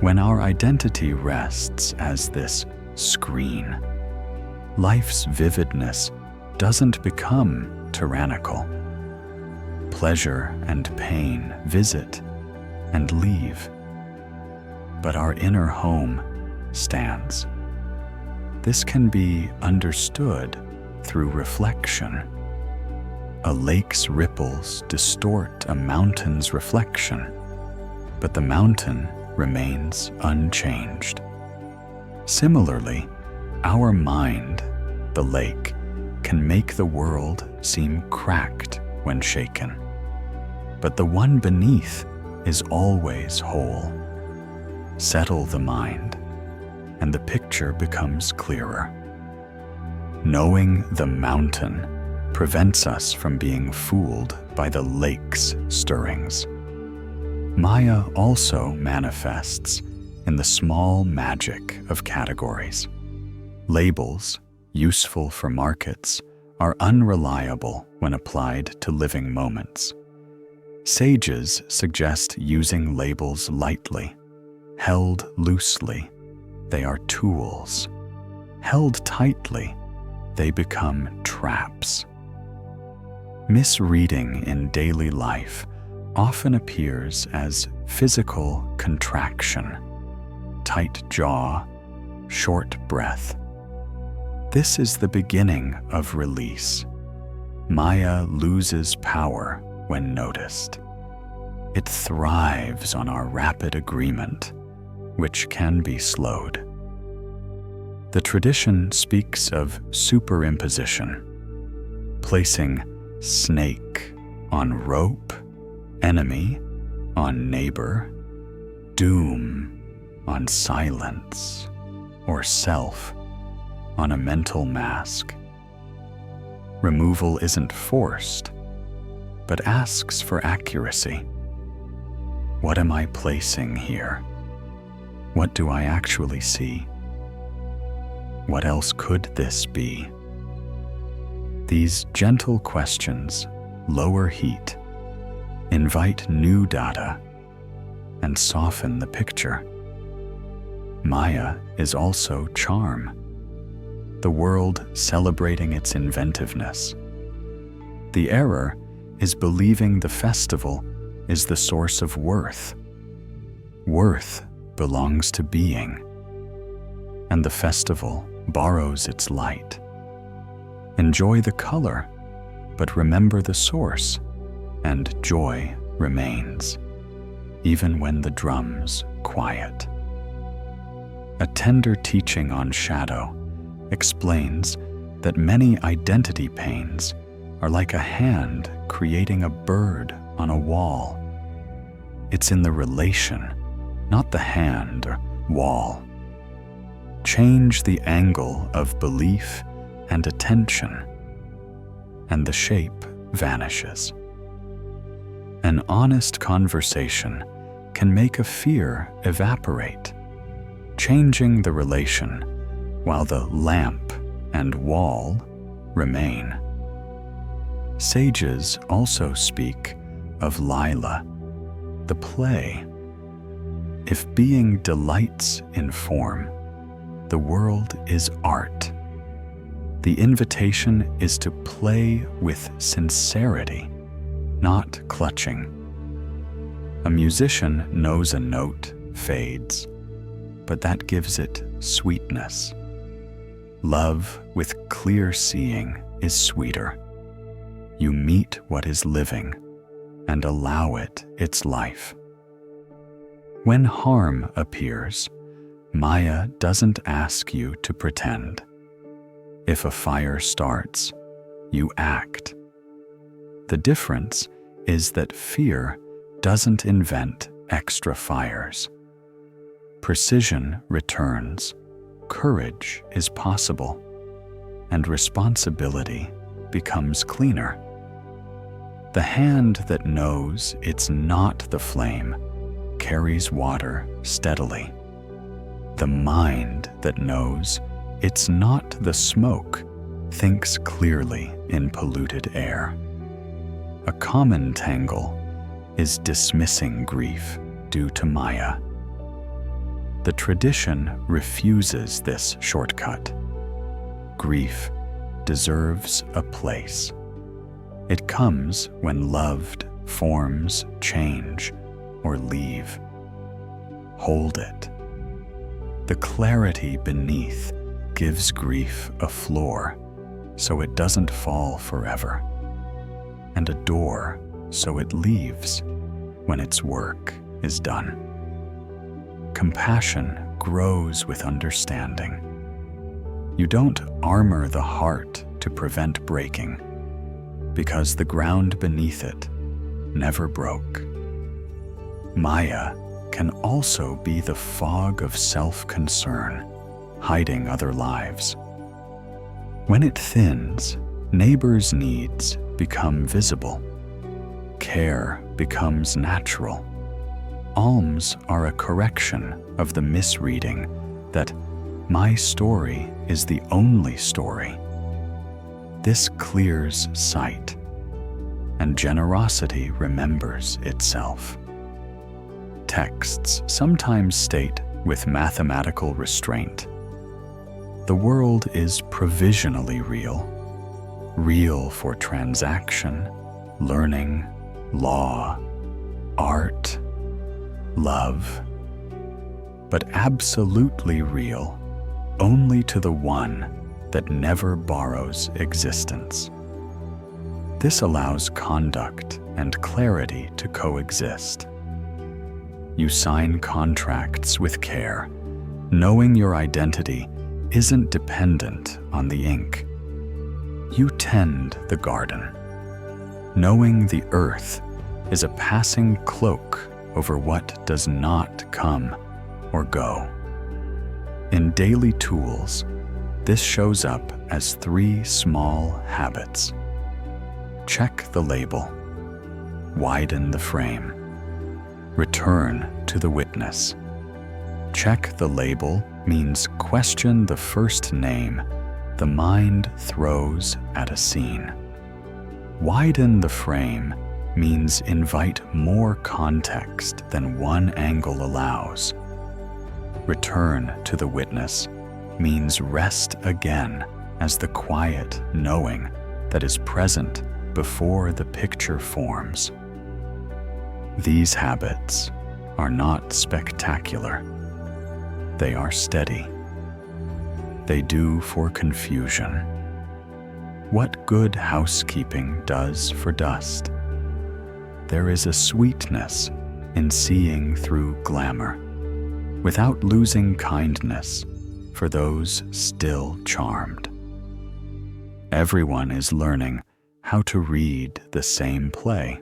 When our identity rests as this screen, life's vividness doesn't become tyrannical. Pleasure and pain visit and leave, but our inner home stands. This can be understood through reflection. A lake's ripples distort a mountain's reflection, but the mountain remains unchanged. Similarly, our mind, the lake, can make the world seem cracked when shaken, but the one beneath is always whole. Settle the mind, and the picture becomes clearer. Knowing the mountain prevents us from being fooled by the lake's stirrings. Maya also manifests in the small magic of categories. Labels, useful for markets, are unreliable when applied to living moments. Sages suggest using labels lightly. Held loosely, they are tools. Held tightly, they become traps. Misreading in daily life often appears as physical contraction, tight jaw, short breath. This is the beginning of release. Maya loses power when noticed. It thrives on our rapid agreement, which can be slowed. The tradition speaks of superimposition, placing snake on rope, enemy on neighbor, doom on silence, or self on a mental mask. Removal isn't forced, but asks for accuracy. What am I placing here? What do I actually see? What else could this be? These gentle questions lower heat, invite new data, and soften the picture. Maya is also charm. the world celebrating its inventiveness. The error is believing the festival is the source of worth. Worth belongs to being, and the festival borrows its light. Enjoy the color, but remember the source, and joy remains, even when the drums quiet. A tender teaching on shadow explains that many identity pains are like a hand creating a bird on a wall. It's in the relation, not the hand or wall. Change the angle of belief and attention, and the shape vanishes. An honest conversation can make a fear evaporate, changing the relation while the lamp and wall remain. Sages also speak of Lila, the play. If being delights in form, the world is art. The invitation is to play with sincerity, not clutching. A musician knows a note fades, but that gives it sweetness. Love with clear seeing is sweeter. You meet what is living and allow it its life. When harm appears, Maya doesn't ask you to pretend. If a fire starts, you act. The difference is that fear doesn't invent extra fires. Precision returns, courage is possible, and responsibility becomes cleaner. The hand that knows it's not the flame carries water steadily. The mind that knows it's not the smoke thinks clearly in polluted air. A common tangle is dismissing grief due to Maya. The tradition refuses this shortcut. Grief deserves a place. It comes when loved forms change or leave. Hold it. The clarity beneath gives grief a floor so it doesn't fall forever, and a door so it leaves when its work is done. Compassion grows with understanding. You don't armor the heart to prevent breaking, because the ground beneath it never broke. Maya can also be the fog of self-concern, hiding other lives. When it thins, neighbors' needs become visible. Care becomes natural. Alms are a correction of the misreading that my story is the only story. This clears sight, and generosity remembers itself. Texts sometimes state with mathematical restraint, the world is provisionally real, real for transaction, learning, law, art, love, but absolutely real only to the one that never borrows existence. This allows conduct and clarity to coexist. You sign contracts with care, knowing your identity isn't dependent on the ink. You tend the garden, knowing the earth is a passing cloak over what does not come or go. In daily tools, this shows up as 3 small habits. Check the label. Widen the frame. Return to the witness. Check the label means question the first name the mind throws at a scene. Widen the frame means invite more context than one angle allows. Return to the witness means rest again as the quiet knowing that is present before the picture forms. These habits are not spectacular. They are steady. They do for confusion what good housekeeping does for dust. There is a sweetness in seeing through glamour, without losing kindness for those still charmed. Everyone is learning how to read the same play.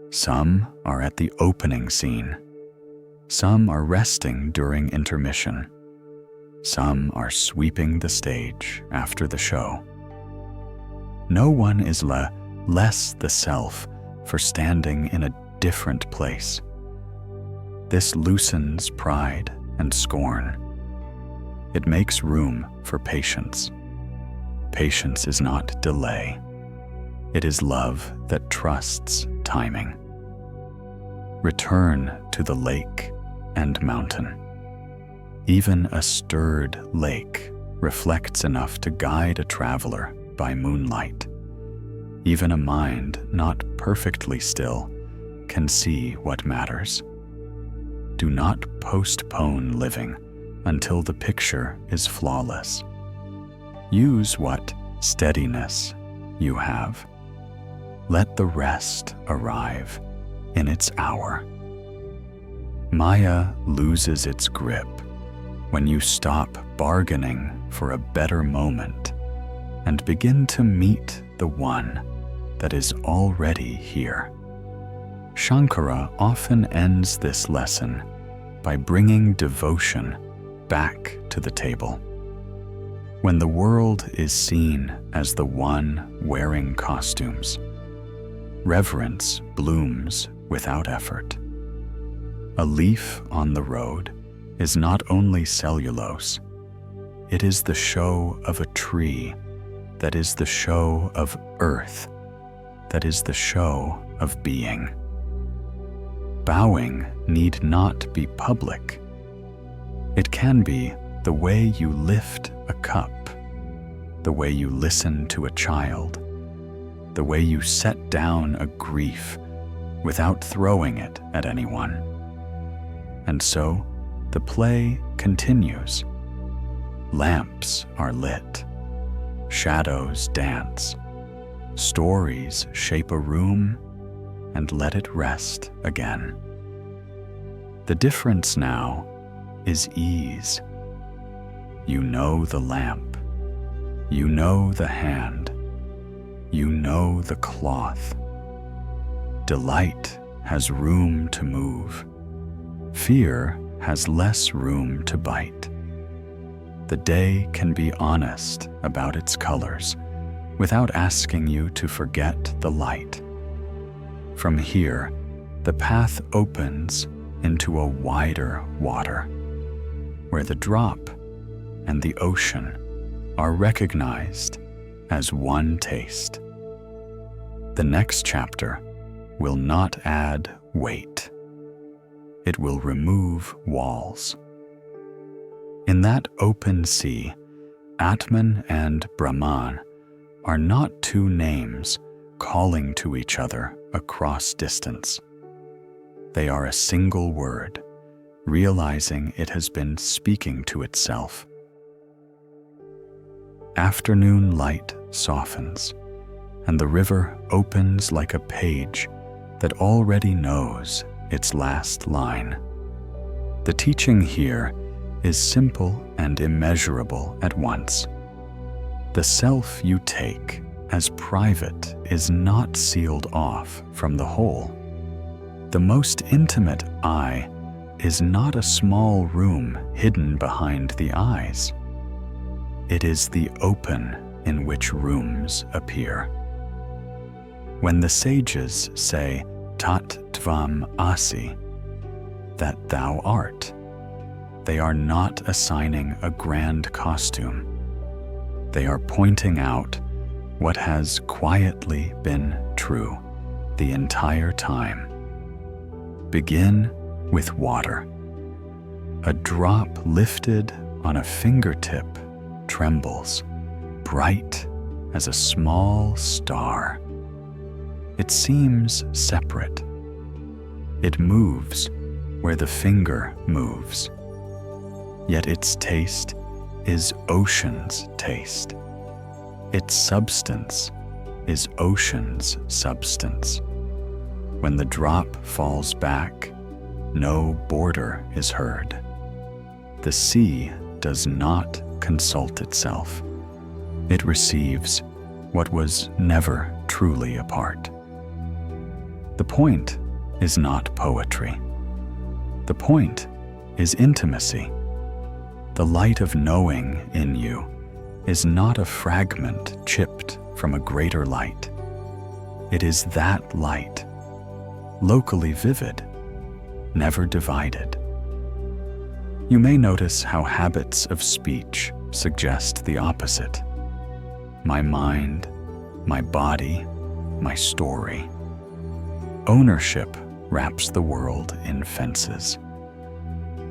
Some are at the opening scene. Some are resting during intermission. Some are sweeping the stage after the show. No one is less the self for standing in a different place. This loosens pride and scorn. It makes room for patience. Patience is not delay. It is love that trusts timing. Return to the lake and mountain. Even a stirred lake reflects enough to guide a traveler by moonlight. Even a mind not perfectly still can see what matters. Do not postpone living until the picture is flawless. Use what steadiness you have. Let the rest arrive in its hour. Maya loses its grip when you stop bargaining for a better moment and begin to meet the one that is already here. Shankara often ends this lesson by bringing devotion back to the table. When the world is seen as the one wearing costumes, reverence blooms without effort. A leaf on the road is not only cellulose, it is the show of a tree, that is the show of earth, that is the show of being. Bowing need not be public. It can be the way you lift a cup, the way you listen to a child, the way you set down a grief without throwing it at anyone. And so the play continues. Lamps are lit, shadows dance, stories shape a room and let it rest again. The difference now is ease. You know the lamp, you know the hand, you know the cloth. Delight has room to move. Fear has less room to bite. The day can be honest about its colors without asking you to forget the light. From here, the path opens into a wider water, where the drop and the ocean are recognized as one taste. The next chapter will not add weight. It will remove walls. In that open sea, Atman and Brahman are not two names calling to each other across distance. They are a single word, realizing it has been speaking to itself. Afternoon light softens, and the river opens like a page that already knows its last line. The teaching here is simple and immeasurable at once. The self you take as private is not sealed off from the whole. The most intimate I is not a small room hidden behind the eyes. It is the open in which rooms appear. When the sages say, Tat Tvam Asi, that thou art, they are not assigning a grand costume. They are pointing out what has quietly been true the entire time. Begin with water. A drop lifted on a fingertip trembles, bright as a small star. It seems separate. It moves where the finger moves. Yet its taste is ocean's taste. Its substance is ocean's substance. When the drop falls back, no border is heard. The sea does not consult itself. It receives what was never truly a part. The point is not poetry. The point is intimacy. The light of knowing in you is not a fragment chipped from a greater light. It is that light, locally vivid, never divided. You may notice how habits of speech suggest the opposite. My mind, my body, my story. Ownership wraps the world in fences.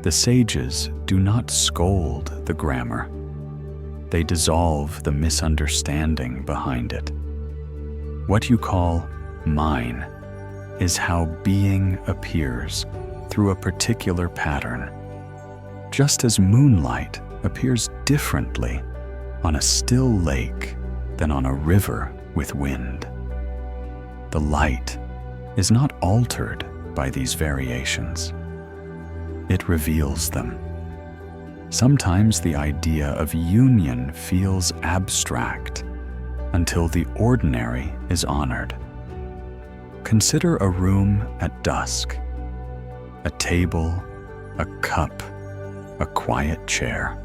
The sages do not scold the grammar. They dissolve the misunderstanding behind it. What you call mine is how being appears through a particular pattern, just as moonlight appears differently on a still lake than on a river with wind. The light is not altered by these variations. It reveals them. Sometimes the idea of union feels abstract until the ordinary is honored. Consider a room at dusk, a table, a cup, a quiet chair.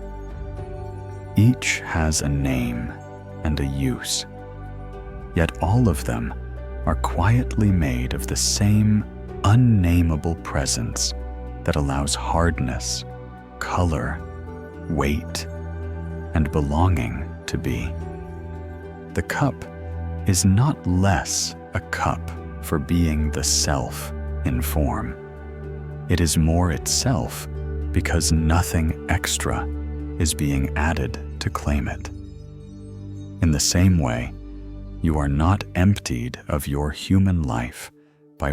Each has a name and a use, yet all of them are quietly made of the same unnameable presence that allows hardness, color, weight, and belonging to be. The cup is not less a cup for being the self in form. It is more itself because nothing extra is being added to claim it. In the same way, you are not emptied of your human life by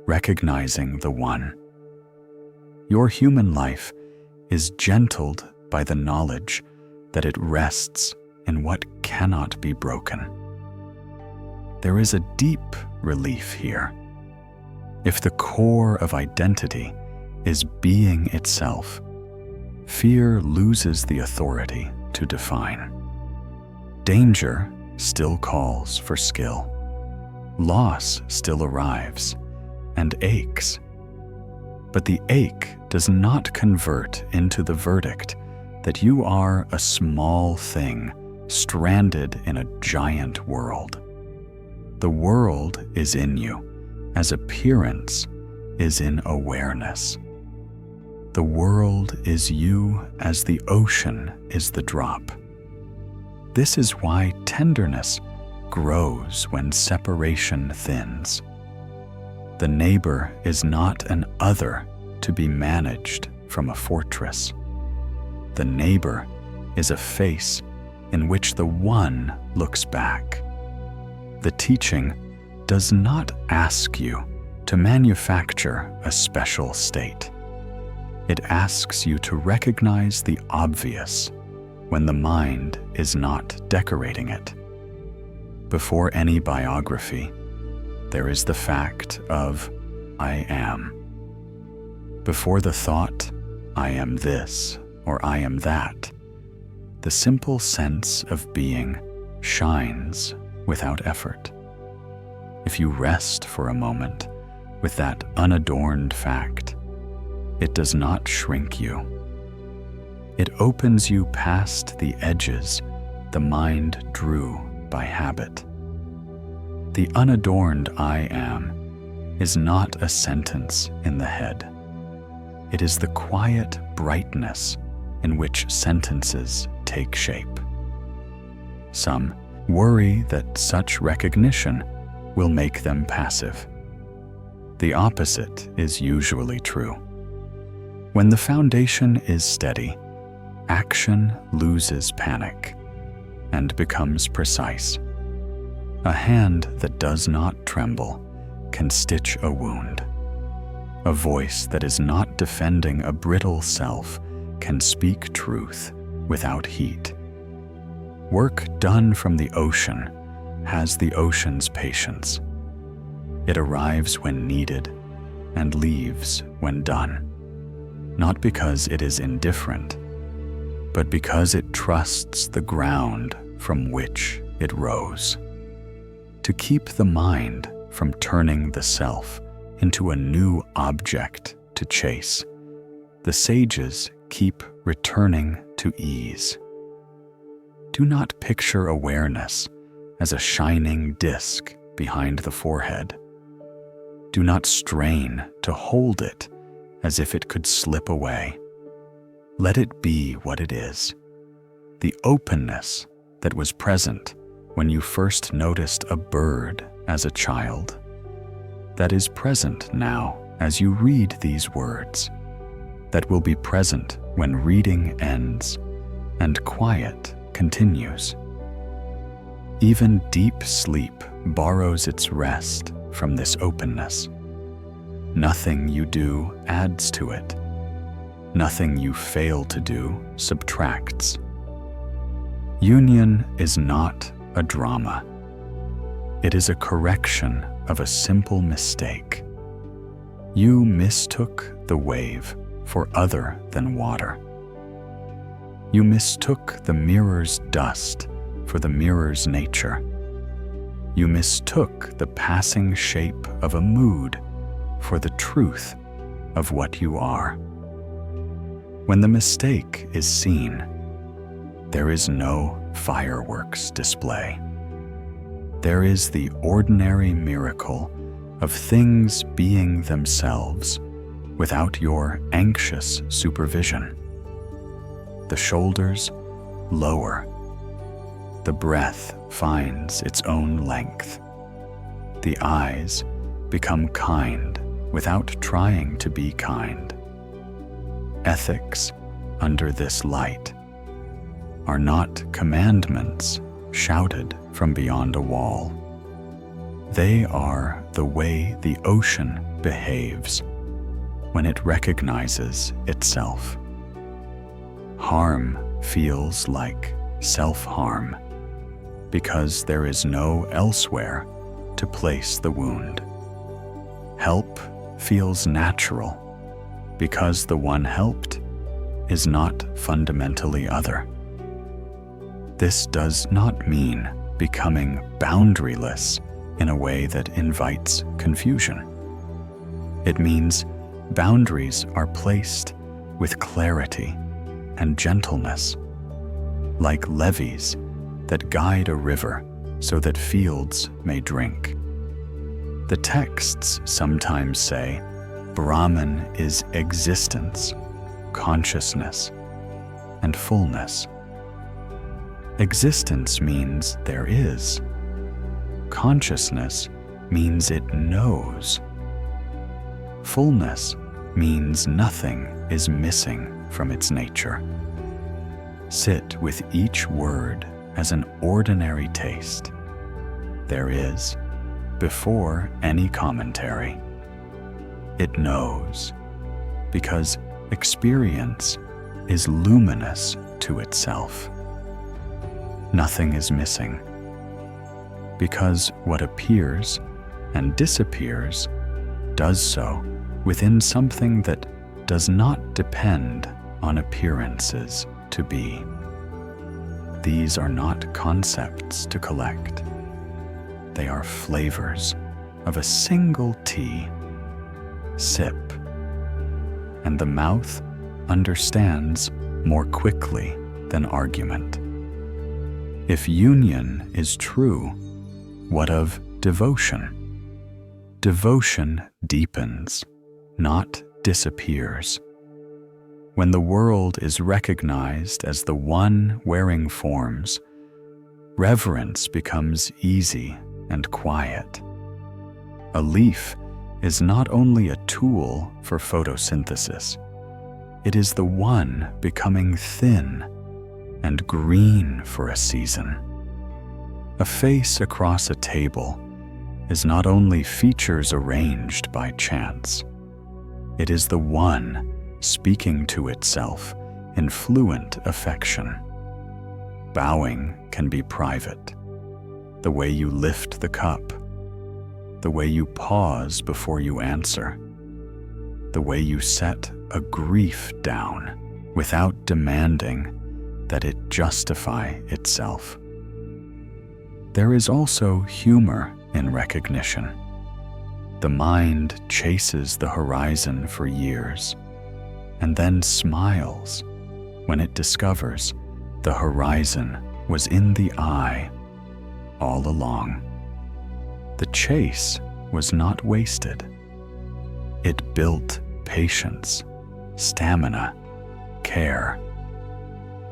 recognizing the One. Your human life is gentled by the knowledge that it rests in what cannot be broken. There is a deep relief here. If the core of identity is being itself, fear loses the authority to define. Danger still calls for skill. Loss still arrives and aches. But the ache does not convert into the verdict that you are a small thing stranded in a giant world. The world is in you, as appearance is in awareness. The world is you as the ocean is the drop. This is why tenderness grows when separation thins. The neighbor is not an other to be managed from a fortress. The neighbor is a face in which the One looks back. The teaching does not ask you to manufacture a special state. It asks you to recognize the obvious when the mind is not decorating it. Before any biography, there is the fact of I am. Before the thought, I am this or I am that, the simple sense of being shines without effort. If you rest for a moment with that unadorned fact, it does not shrink you. It opens you past the edges the mind drew by habit. The unadorned I am is not a sentence in the head. It is the quiet brightness in which sentences take shape. Some worry that such recognition will make them passive. The opposite is usually true. When the foundation is steady, action loses panic. and becomes precise. A hand that does not tremble can stitch a wound. A voice that is not defending a brittle self can speak truth without heat. Work done from the ocean has the ocean's patience. It arrives when needed and leaves when done, not because it is indifferent, but because it trusts the ground from which it rose. To keep the mind from turning the self into a new object to chase, the sages keep returning to ease. Do not picture awareness as a shining disk behind the forehead. Do not strain to hold it as if it could slip away. Let it be what it is, the openness that was present when you first noticed a bird as a child, that is present now as you read these words, that will be present when reading ends and quiet continues. Even deep sleep borrows its rest from this openness. Nothing you do adds to it. Nothing you fail to do subtracts. Union is not a drama. It is a correction of a simple mistake. You mistook the wave for other than water. You mistook the mirror's dust for the mirror's nature. You mistook the passing shape of a mood for the truth of what you are. When the mistake is seen, there is no fireworks display. There is the ordinary miracle of things being themselves without your anxious supervision. The shoulders lower. The breath finds its own length. The eyes become kind without trying to be kind. Ethics under this light are not commandments shouted from beyond a wall. They are the way the ocean behaves when it recognizes itself. Harm feels like self-harm because there is no elsewhere to place the wound. Help feels natural because the one helped is not fundamentally other. This does not mean becoming boundaryless in a way that invites confusion. It means boundaries are placed with clarity and gentleness, like levees that guide a river so that fields may drink. The texts sometimes say Brahman is existence, consciousness, and fullness. Existence means there is. Consciousness means it knows. Fullness means nothing is missing from its nature. Sit with each word as an ordinary taste. There is, before any commentary. It knows, because experience is luminous to itself. Nothing is missing, because what appears and disappears does so within something that does not depend on appearances to be. These are not concepts to collect. They are flavors of a single tea. Sip, and the mouth understands more quickly than argument. If union is true, what of devotion? Devotion deepens, not disappears. When the world is recognized as the one wearing forms, reverence becomes easy and quiet. A leaf is not only a tool for photosynthesis, it is the one becoming thin, and green for a season. A face across a table is not only features arranged by chance, it is the one speaking to itself in fluent affection. Bowing can be private, the way you lift the cup, the way you pause before you answer, the way you set a grief down without demanding that it justify itself. There is also humor in recognition. The mind chases the horizon for years and then smiles when it discovers the horizon was in the eye all along. The chase was not wasted. It built patience, stamina, care,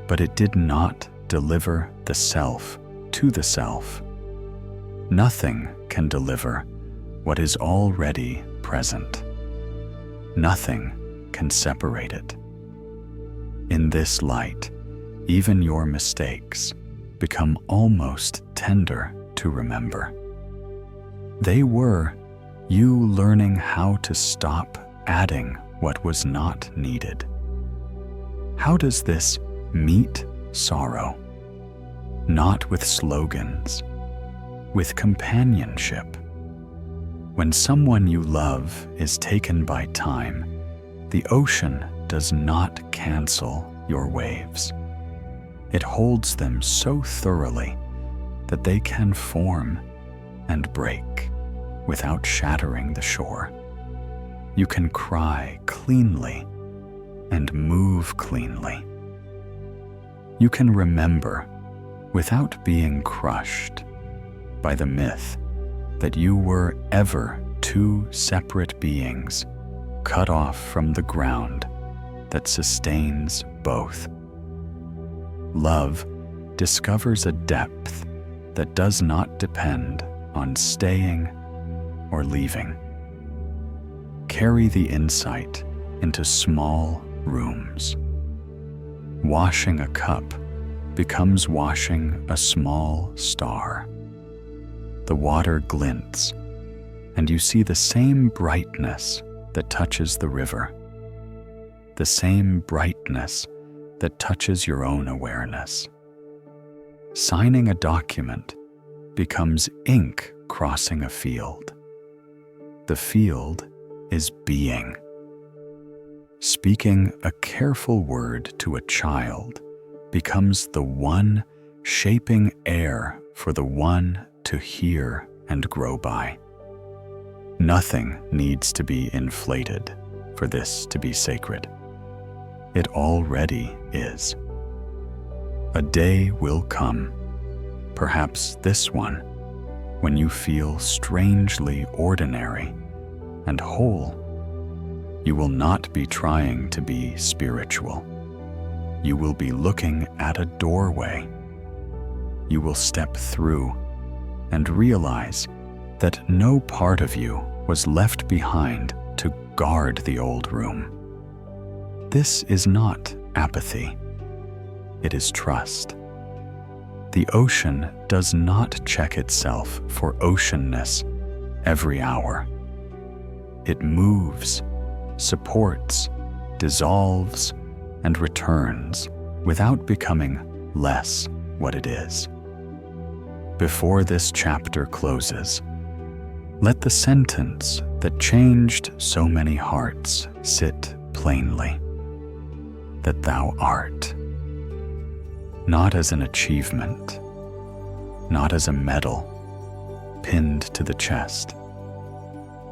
but it did not deliver the self to the self. Nothing can deliver what is already present. Nothing can separate it. In this light, even your mistakes become almost tender to remember. They were you learning how to stop adding what was not needed. How does this meet sorrow? Not with slogans, with companionship. When someone you love is taken by time, the ocean does not cancel your waves. It holds them so thoroughly that they can form and break without shattering the shore. You can cry cleanly and move cleanly. You can remember without being crushed by the myth that you were ever two separate beings cut off from the ground that sustains both. Love discovers a depth that does not depend on staying or leaving. Carry the insight into small rooms. Washing a cup becomes washing a small star. The water glints, and you see the same brightness that touches the river, the same brightness that touches your own awareness. Signing a document becomes ink crossing a field. The field is being. Speaking a careful word to a child becomes the one shaping air for the one to hear and grow by. Nothing needs to be inflated for this to be sacred. It already is. A day will come, perhaps this one, when you feel strangely ordinary and whole. You will not be trying to be spiritual. You will be looking at a doorway. You will step through and realize that no part of you was left behind to guard the old room. This is not apathy. It is trust. The ocean does not check itself for oceanness every hour. It moves, supports, dissolves, and returns without becoming less what it is. Before this chapter closes, let the sentence that changed so many hearts sit plainly: that thou art. Not as an achievement, not as a medal pinned to the chest,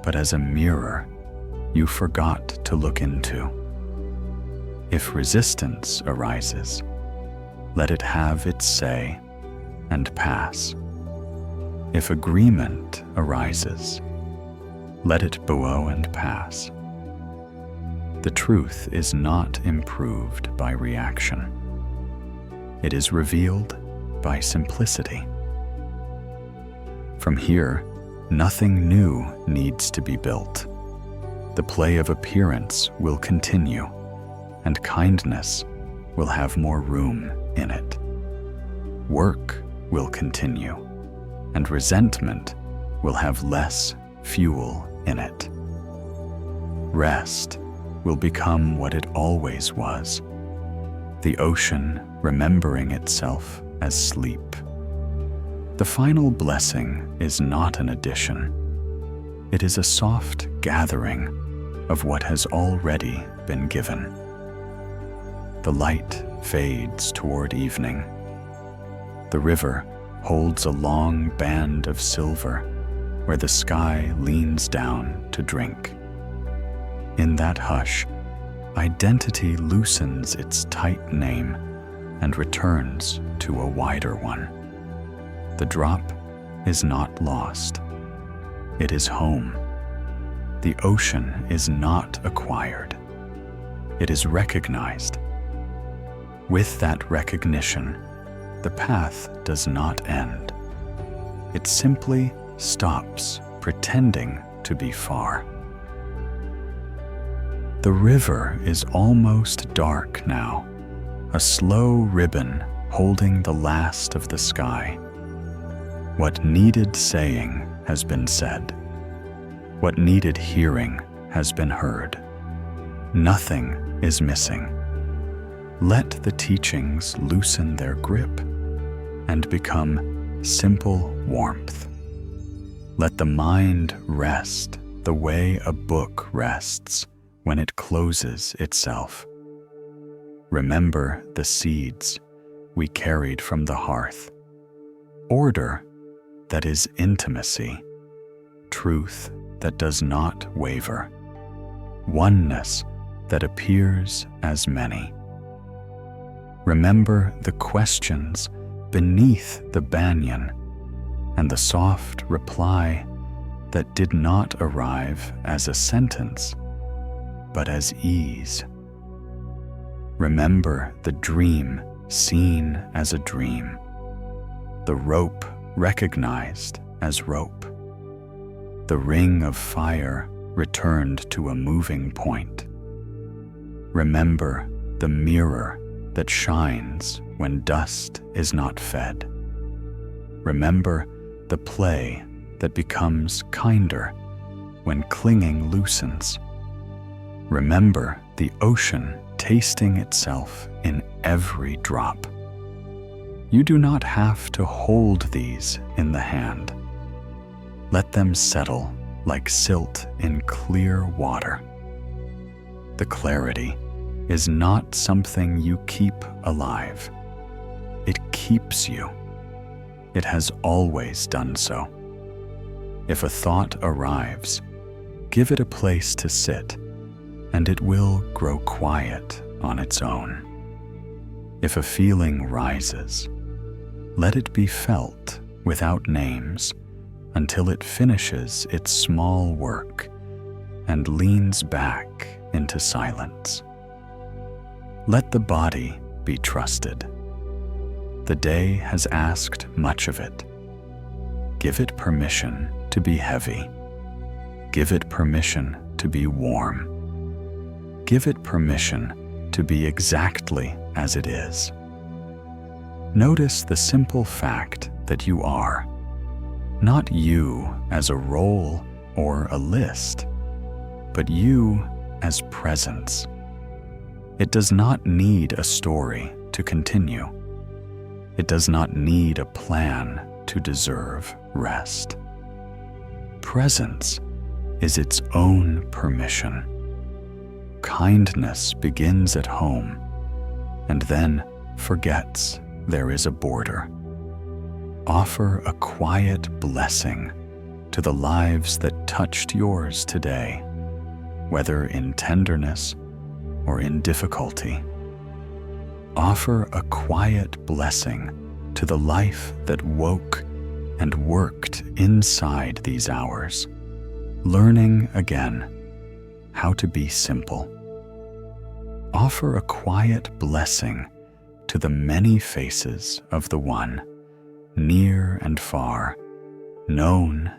but as a mirror you forgot to look into. If resistance arises, let it have its say and pass. If agreement arises, let it bow and pass. The truth is not improved by reaction. It is revealed by simplicity. From here, nothing new needs to be built. The play of appearance will continue, and kindness will have more room in it. Work will continue, and resentment will have less fuel in it. Rest will become what it always was, the ocean remembering itself as sleep. The final blessing is not an addition. It is a soft gathering of what has already been given. The light fades toward evening. The river holds a long band of silver where the sky leans down to drink. In that hush, identity loosens its tight name and returns to a wider one. The drop is not lost. It is home. The ocean is not acquired. It is recognized. With that recognition, the path does not end. It simply stops pretending to be far. The river is almost dark now, a slow ribbon holding the last of the sky. What needed saying has been said. What needed hearing has been heard. Nothing is missing. Let the teachings loosen their grip and become simple warmth. Let the mind rest the way a book rests when it closes itself. Remember the seeds we carried from the hearth. Order that is intimacy, truth that does not waver, oneness that appears as many. Remember the questions beneath the banyan and the soft reply that did not arrive as a sentence, but as ease. Remember the dream seen as a dream, the rope recognized as rope, the ring of fire returned to a moving point. Remember the mirror that shines when dust is not fed. Remember the play that becomes kinder when clinging loosens. Remember the ocean tasting itself in every drop. You do not have to hold these in the hand. Let them settle like silt in clear water. The clarity is not something you keep alive. It keeps you. It has always done so. If a thought arrives, give it a place to sit, and it will grow quiet on its own. If a feeling rises, let it be felt without names until it finishes its small work and leans back into silence. Let the body be trusted. The day has asked much of it. Give it permission to be heavy. Give it permission to be warm. Give it permission to be exactly as it is. Notice the simple fact that you are, not you as a role or a list, but you as presence. It does not need a story to continue. It does not need a plan to deserve rest. Presence is its own permission. Kindness begins at home and then forgets there is a border. Offer a quiet blessing to the lives that touched yours today, whether in tenderness or in difficulty. Offer a quiet blessing to the life that woke and worked inside these hours, learning again how to be simple. Offer a quiet blessing to the many faces of the One, near and far, known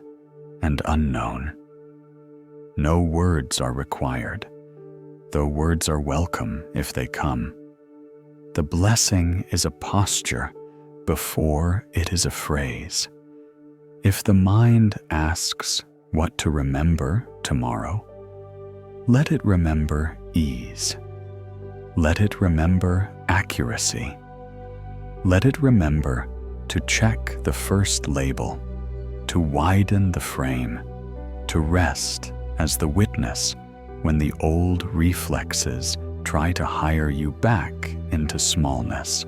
and unknown. No words are required, though words are welcome if they come. The blessing is a posture before it is a phrase. If the mind asks what to remember tomorrow, let it remember ease. Let it remember accuracy. Let it remember to check the first label, to widen the frame, to rest as the witness when the old reflexes try to hire you back into smallness.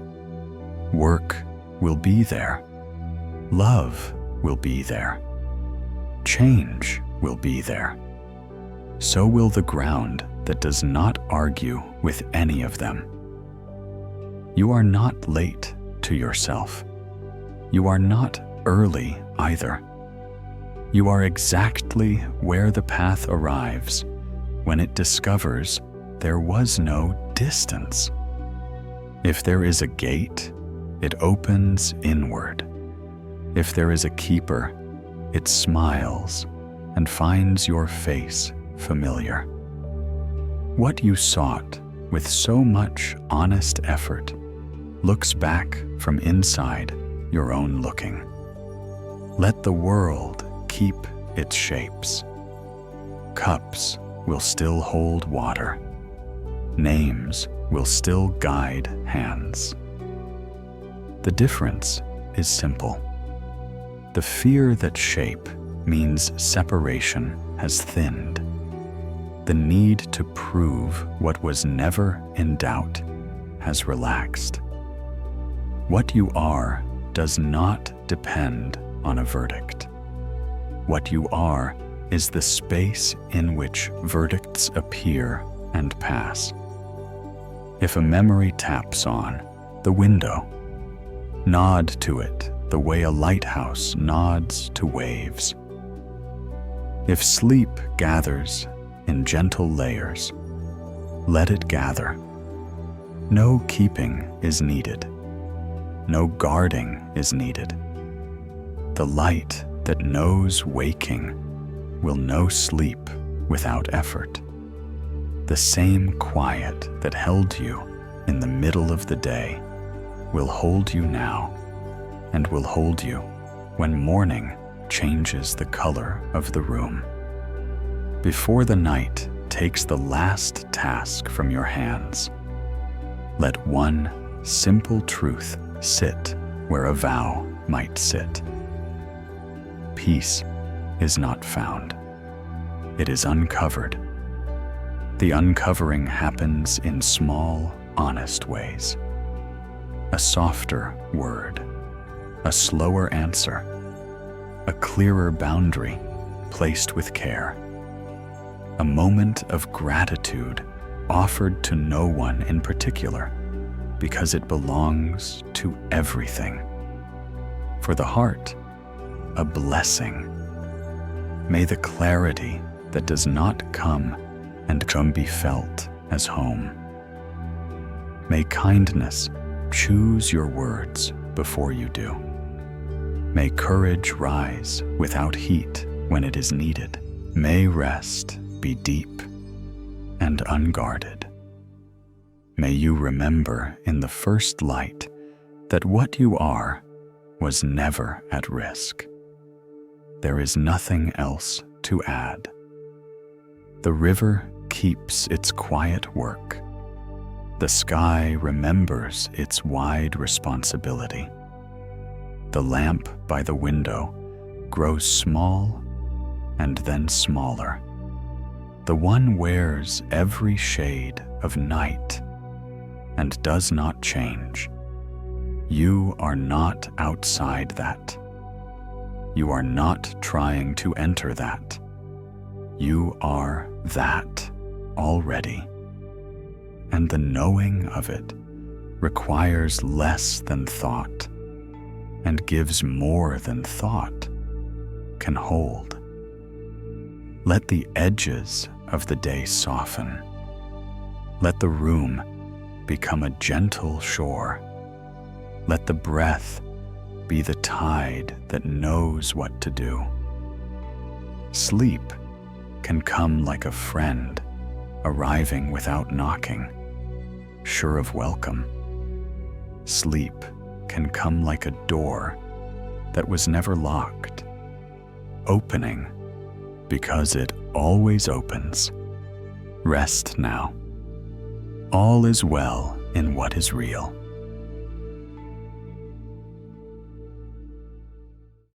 Work will be there. Love will be there. Change will be there. So will the ground that does not argue with any of them. You are not late to yourself. You are not early either. You are exactly where the path arrives when it discovers there was no distance. If there is a gate, it opens inward. If there is a keeper, it smiles and finds your face familiar. What you sought with so much honest effort looks back from inside your own looking. Let the world keep its shapes. Cups will still hold water. Names will still guide hands. The difference is simple. The fear that shape means separation has thinned. The need to prove what was never in doubt has relaxed. What you are does not depend on a verdict. What you are is the space in which verdicts appear and pass. If a memory taps on the window, nod to it the way a lighthouse nods to waves. If sleep gathers in gentle layers, let it gather. No keeping is needed. No guarding is needed. The light that knows waking will know sleep without effort. The same quiet that held you in the middle of the day will hold you now and will hold you when morning changes the color of the room. Before the night takes the last task from your hands, let one simple truth sit where a vow might sit. Peace is not found. It is uncovered. The uncovering happens in small, honest ways. A softer word, a slower answer, a clearer boundary placed with care, a moment of gratitude offered to no one in particular because it belongs to everything. For the heart, a blessing. May the clarity that does not come and come be felt as home. May kindness choose your words before you do. May courage rise without heat when it is needed. May rest be deep and unguarded. May you remember in the first light that what you are was never at risk. There is nothing else to add. The river keeps its quiet work. The sky remembers its wide responsibility. The lamp by the window grows small and then smaller. The one wears every shade of night and does not change. You are not outside that. You are not trying to enter that. You are that already. And the knowing of it requires less than thought and gives more than thought can hold. Let the edges of the day soften. Let the room become a gentle shore. Let the breath be the tide that knows what to do. Sleep can come like a friend arriving without knocking, sure of welcome. Sleep can come like a door that was never locked, opening because it always opens. Rest now. All is well in what is real.